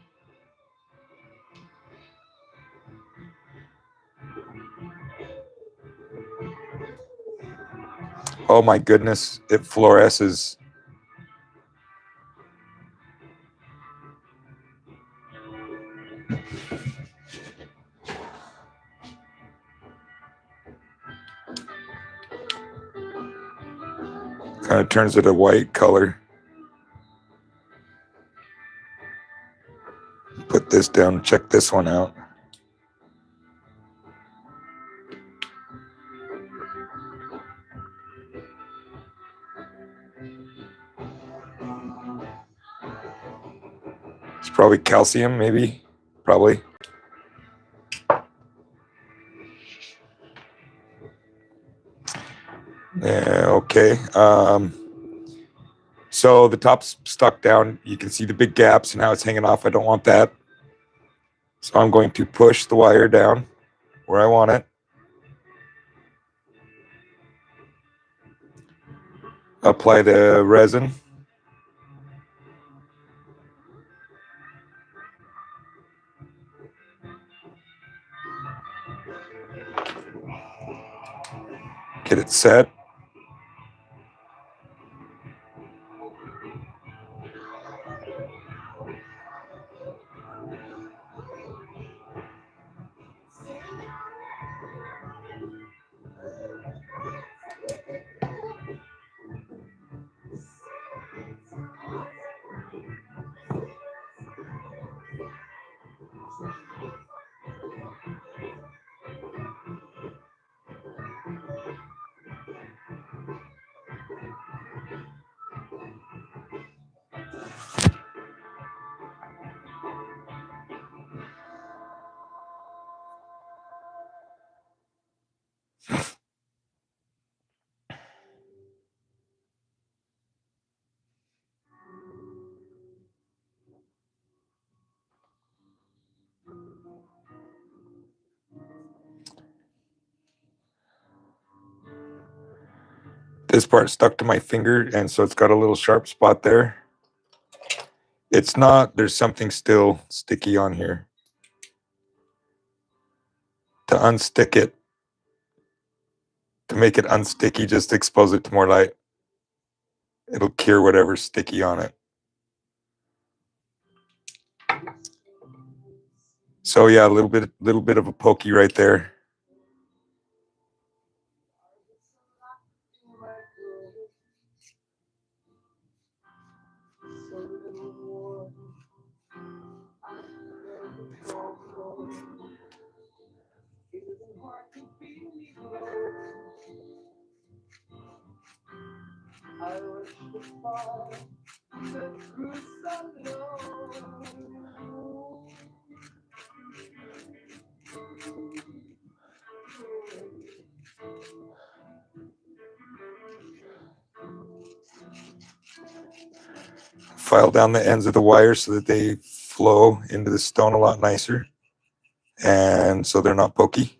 Oh my goodness, it fluoresces. Kind of turns it a white color. Put this down, check this one out. It's probably calcium, maybe, probably. Yeah, okay. So the top's stuck down. You can see the big gaps and how it's hanging off. I don't want that. So I'm going to push the wire down where I want it. Apply the resin. Get it set. This part stuck to my finger, and so it's got a little sharp spot there. It's not, there's something still sticky on here. To unstick it, to make it unsticky, just expose it to more light. It'll cure whatever's sticky on it. So yeah, a little bit of a pokey right there. File down the ends of the wire so that they flow into the stone a lot nicer, and so they're not pokey.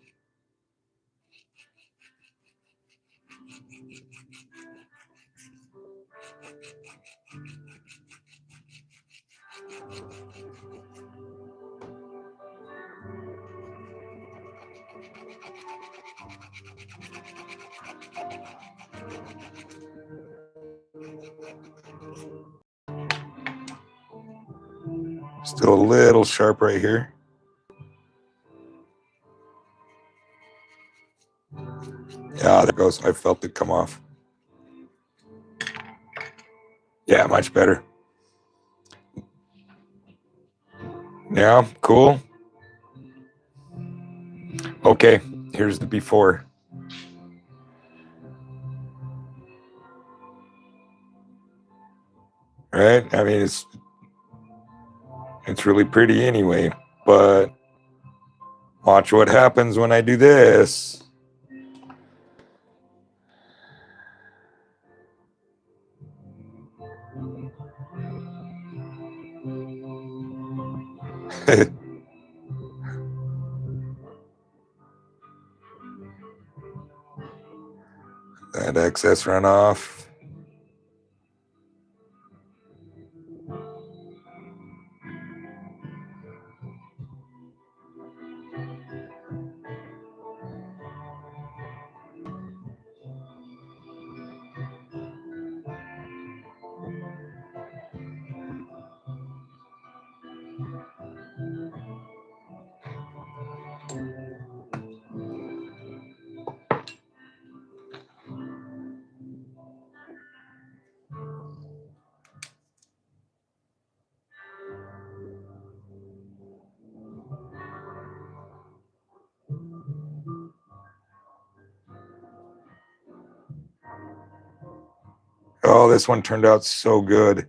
Still a little sharp right here. Yeah, there it goes. I felt it come off. Yeah, much better. Yeah, cool. Okay, here's the before. Right? I mean, it's really pretty anyway, but watch what happens when I do this. That excess runoff. Oh, this one turned out so good.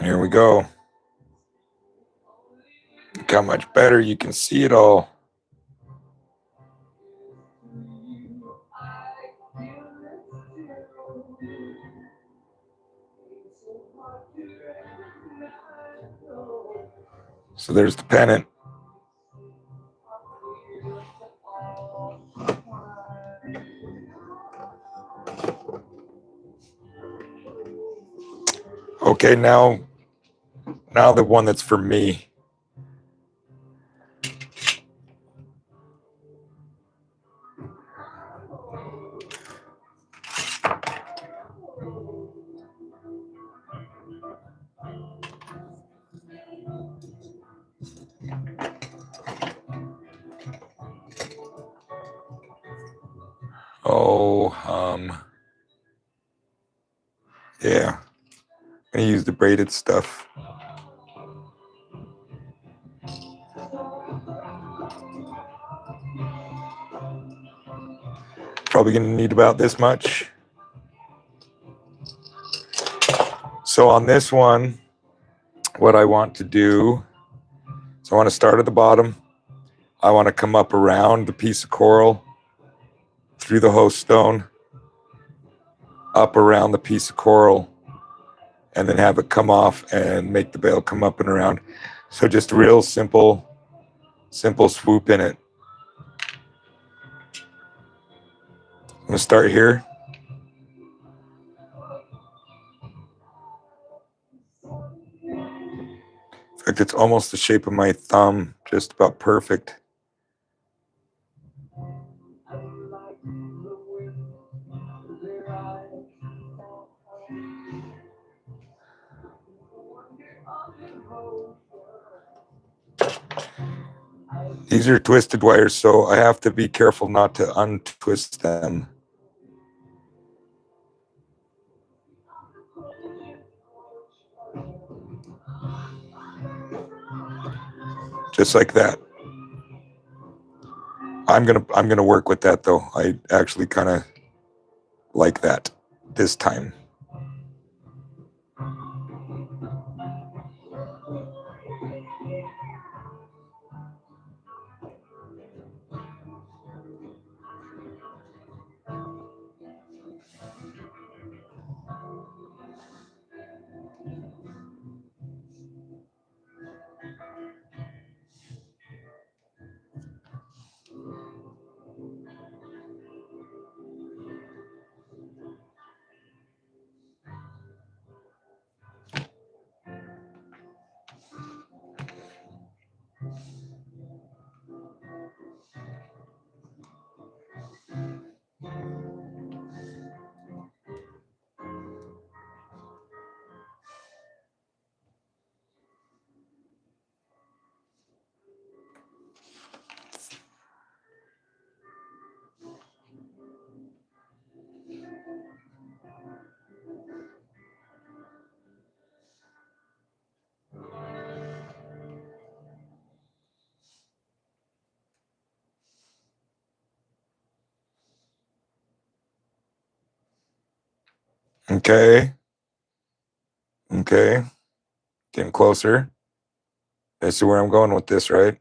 Here we go. Look how much better you can see it all. So there's the pennant. Okay, now the one that's for me. Oh, yeah. I'm gonna use the braided stuff. Probably gonna need about this much. So on this one, what I want to do. So I want to start at the bottom. I want to come up around the piece of coral, through the host stone, up around the piece of coral, and then have it come off and make the bail come up and around. So just a real simple swoop in it. I'm going to start here. In fact, it's almost the shape of my thumb, just about perfect. These are twisted wires, so I have to be careful not to untwist them. Just like that. I'm gonna work with that though. I actually kind of like that this time. Okay. Getting closer. I see where I'm going with this, right?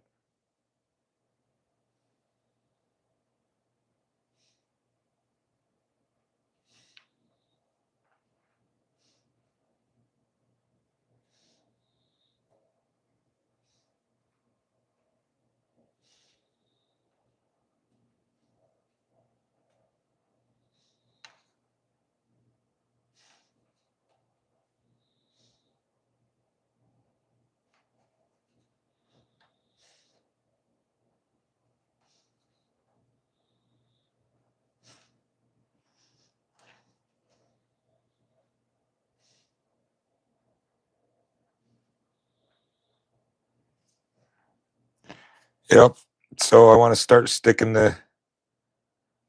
Yep. So I want to start sticking the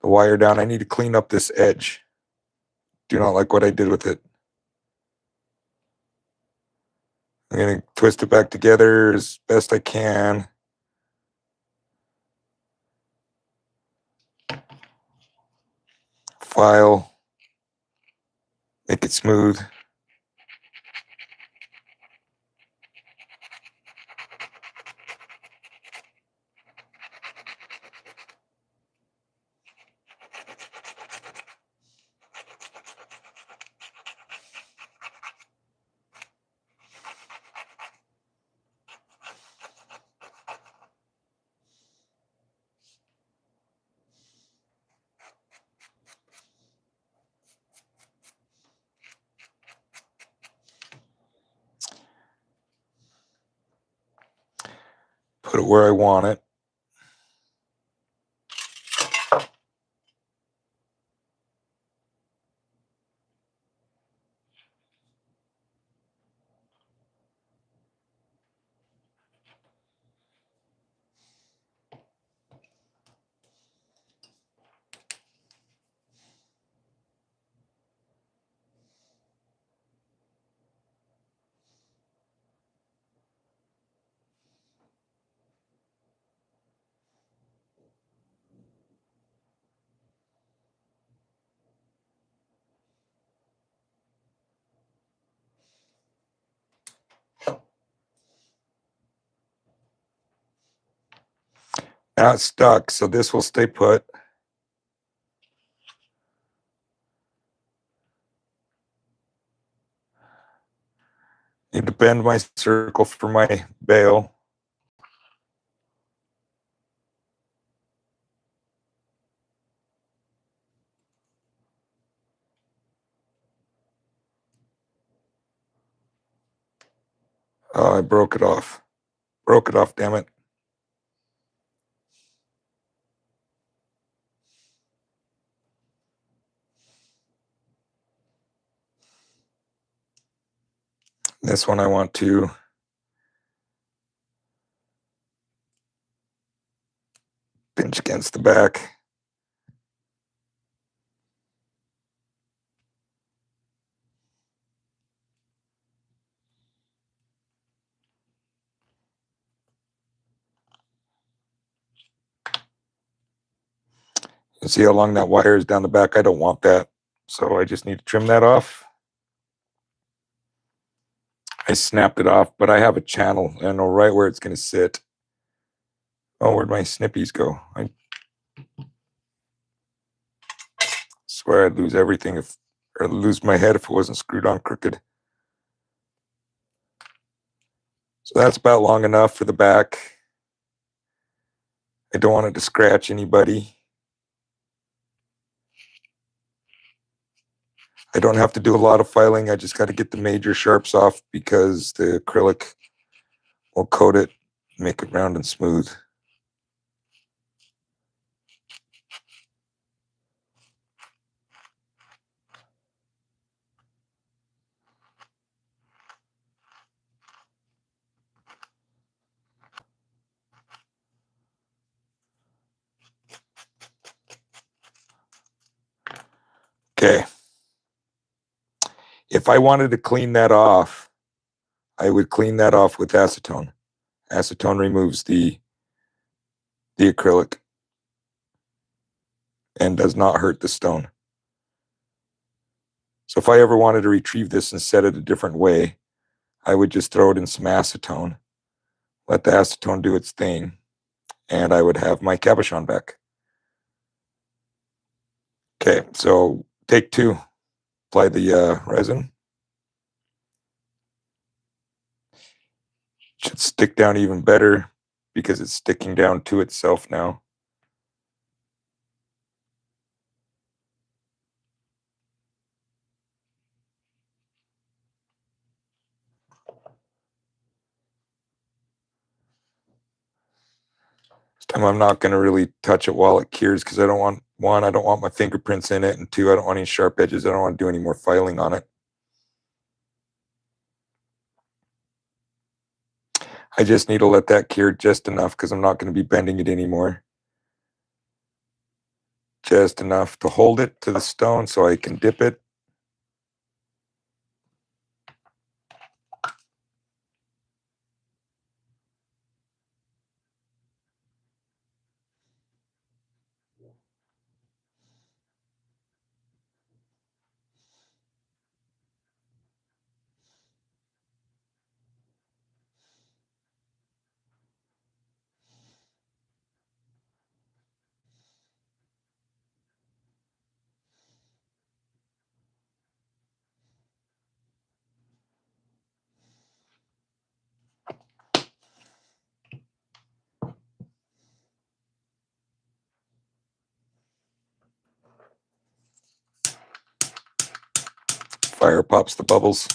wire down. I need to clean up this edge. Do not like what I did with it. I'm going to twist it back together as best I can. File. Make it smooth. Put it where I want it. Now it's stuck, so this will stay put. Need to bend my circle for my bail. Oh, I broke it off. Broke it off, damn it. This one I want to pinch against the back. You see how long that wire is down the back? I don't want that. So I just need to trim that off. I snapped it off, but I have a channel. I know right where it's going to sit. Oh, where'd my snippies go? I swear I'd lose everything or lose my head if it wasn't screwed on crooked. So that's about long enough for the back. I don't want it to scratch anybody. I don't have to do a lot of filing. I just got to get the major sharps off because the acrylic will coat it, make it round and smooth. Okay. If I wanted to clean that off, I would clean that off with acetone. Acetone removes the acrylic and does not hurt the stone. So if I ever wanted to retrieve this and set it a different way, I would just throw it in some acetone, let the acetone do its thing, and I would have my cabochon back. Okay, so take two. Apply the resin. Should stick down even better because it's sticking down to itself now. This time I'm not going to really touch it while it cures because I don't want, one, I don't want my fingerprints in it, and two, I don't want any sharp edges. I don't want to do any more filing on it. I just need to let that cure just enough because I'm not going to be bending it anymore. Just enough to hold it to the stone so I can dip it. Fire pops the bubbles.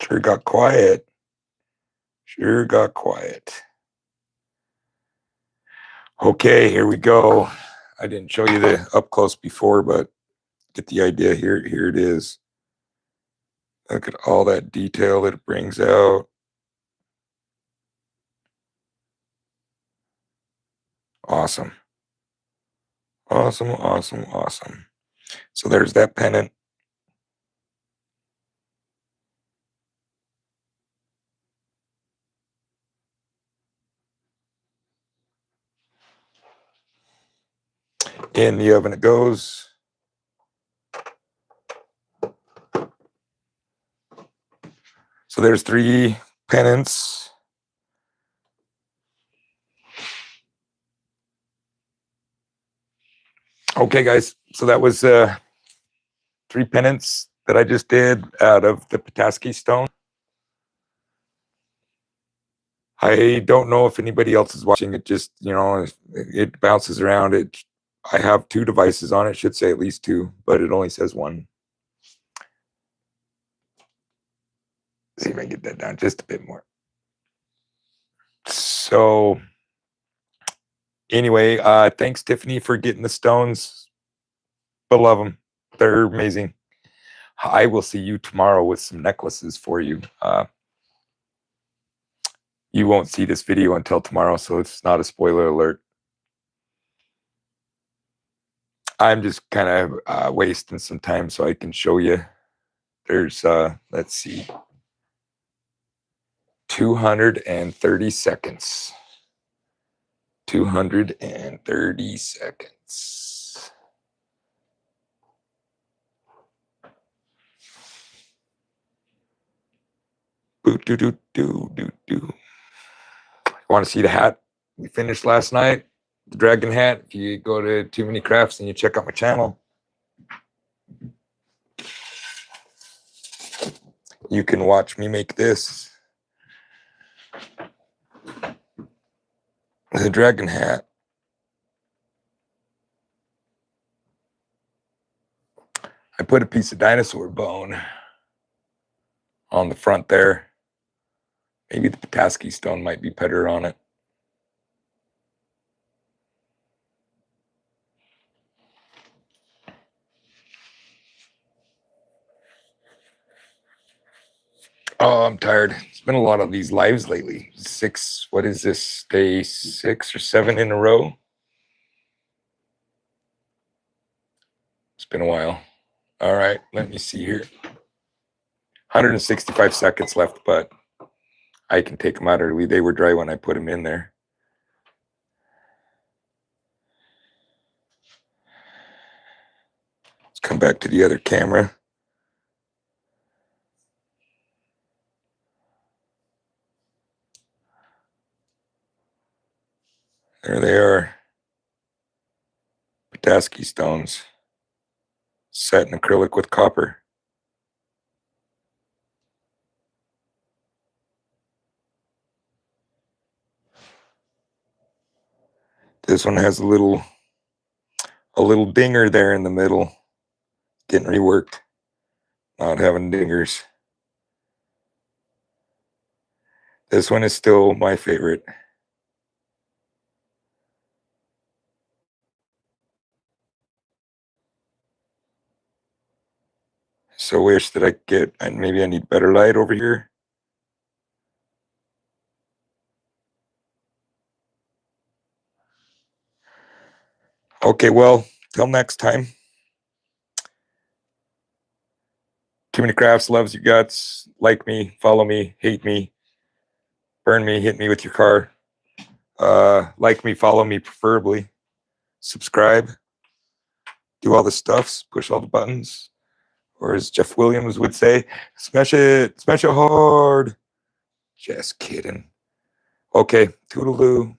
Sure got quiet. Sure got quiet. Okay, here we go. I didn't show you the up close before, but get the idea here. Here it is. Look at all that detail that it brings out. Awesome. Awesome, awesome, awesome. So there's that pennant. In the oven it goes. So there's 3 pennants. Okay, guys. So that was 3 pennants that I just did out of the Petoskey Stone. I don't know if anybody else is watching it. Just, it bounces around. I have 2 devices on it. Should say at least 2, but it only says 1. See if I can get that down just a bit more. So anyway, thanks Tiffany for getting the stones. I love them. They're amazing. I will see you tomorrow with some necklaces for you. You won't see this video until tomorrow, so it's not a spoiler alert. I'm just kind of wasting some time so I can show you. There's, let's see, 230 seconds. 230 seconds. Boot, do, do, do, do, do. Want to see the hat we finished last night? The dragon hat. If you go to Too Many Crafts and you check out my channel, you can watch me make this. The dragon hat. I put a piece of dinosaur bone on the front there. Maybe the Petoskey stone might be better on it. Oh, I'm tired. It's been a lot of these lives lately. 6, what is this? Day 6 or 7 in a row. It's been a while. All right, let me see here. 165 seconds left, but I can take them out early. They were dry when I put them in there. Let's come back to the other camera. There they are. Petoskey stones. Set in acrylic with copper. This one has a little dinger there in the middle. Getting reworked. Not having dingers. This one is still my favorite. So wish that I could get, and maybe I need better light over here. Okay, well, till next time. Too Many Crafts loves your guts. Like me, follow me, hate me, burn me, hit me with your car. Like me, follow me preferably. Subscribe. Do all the stuffs, push all the buttons. Or as Jeff Williams would say, smash it hard. Just kidding. Okay, toodaloo.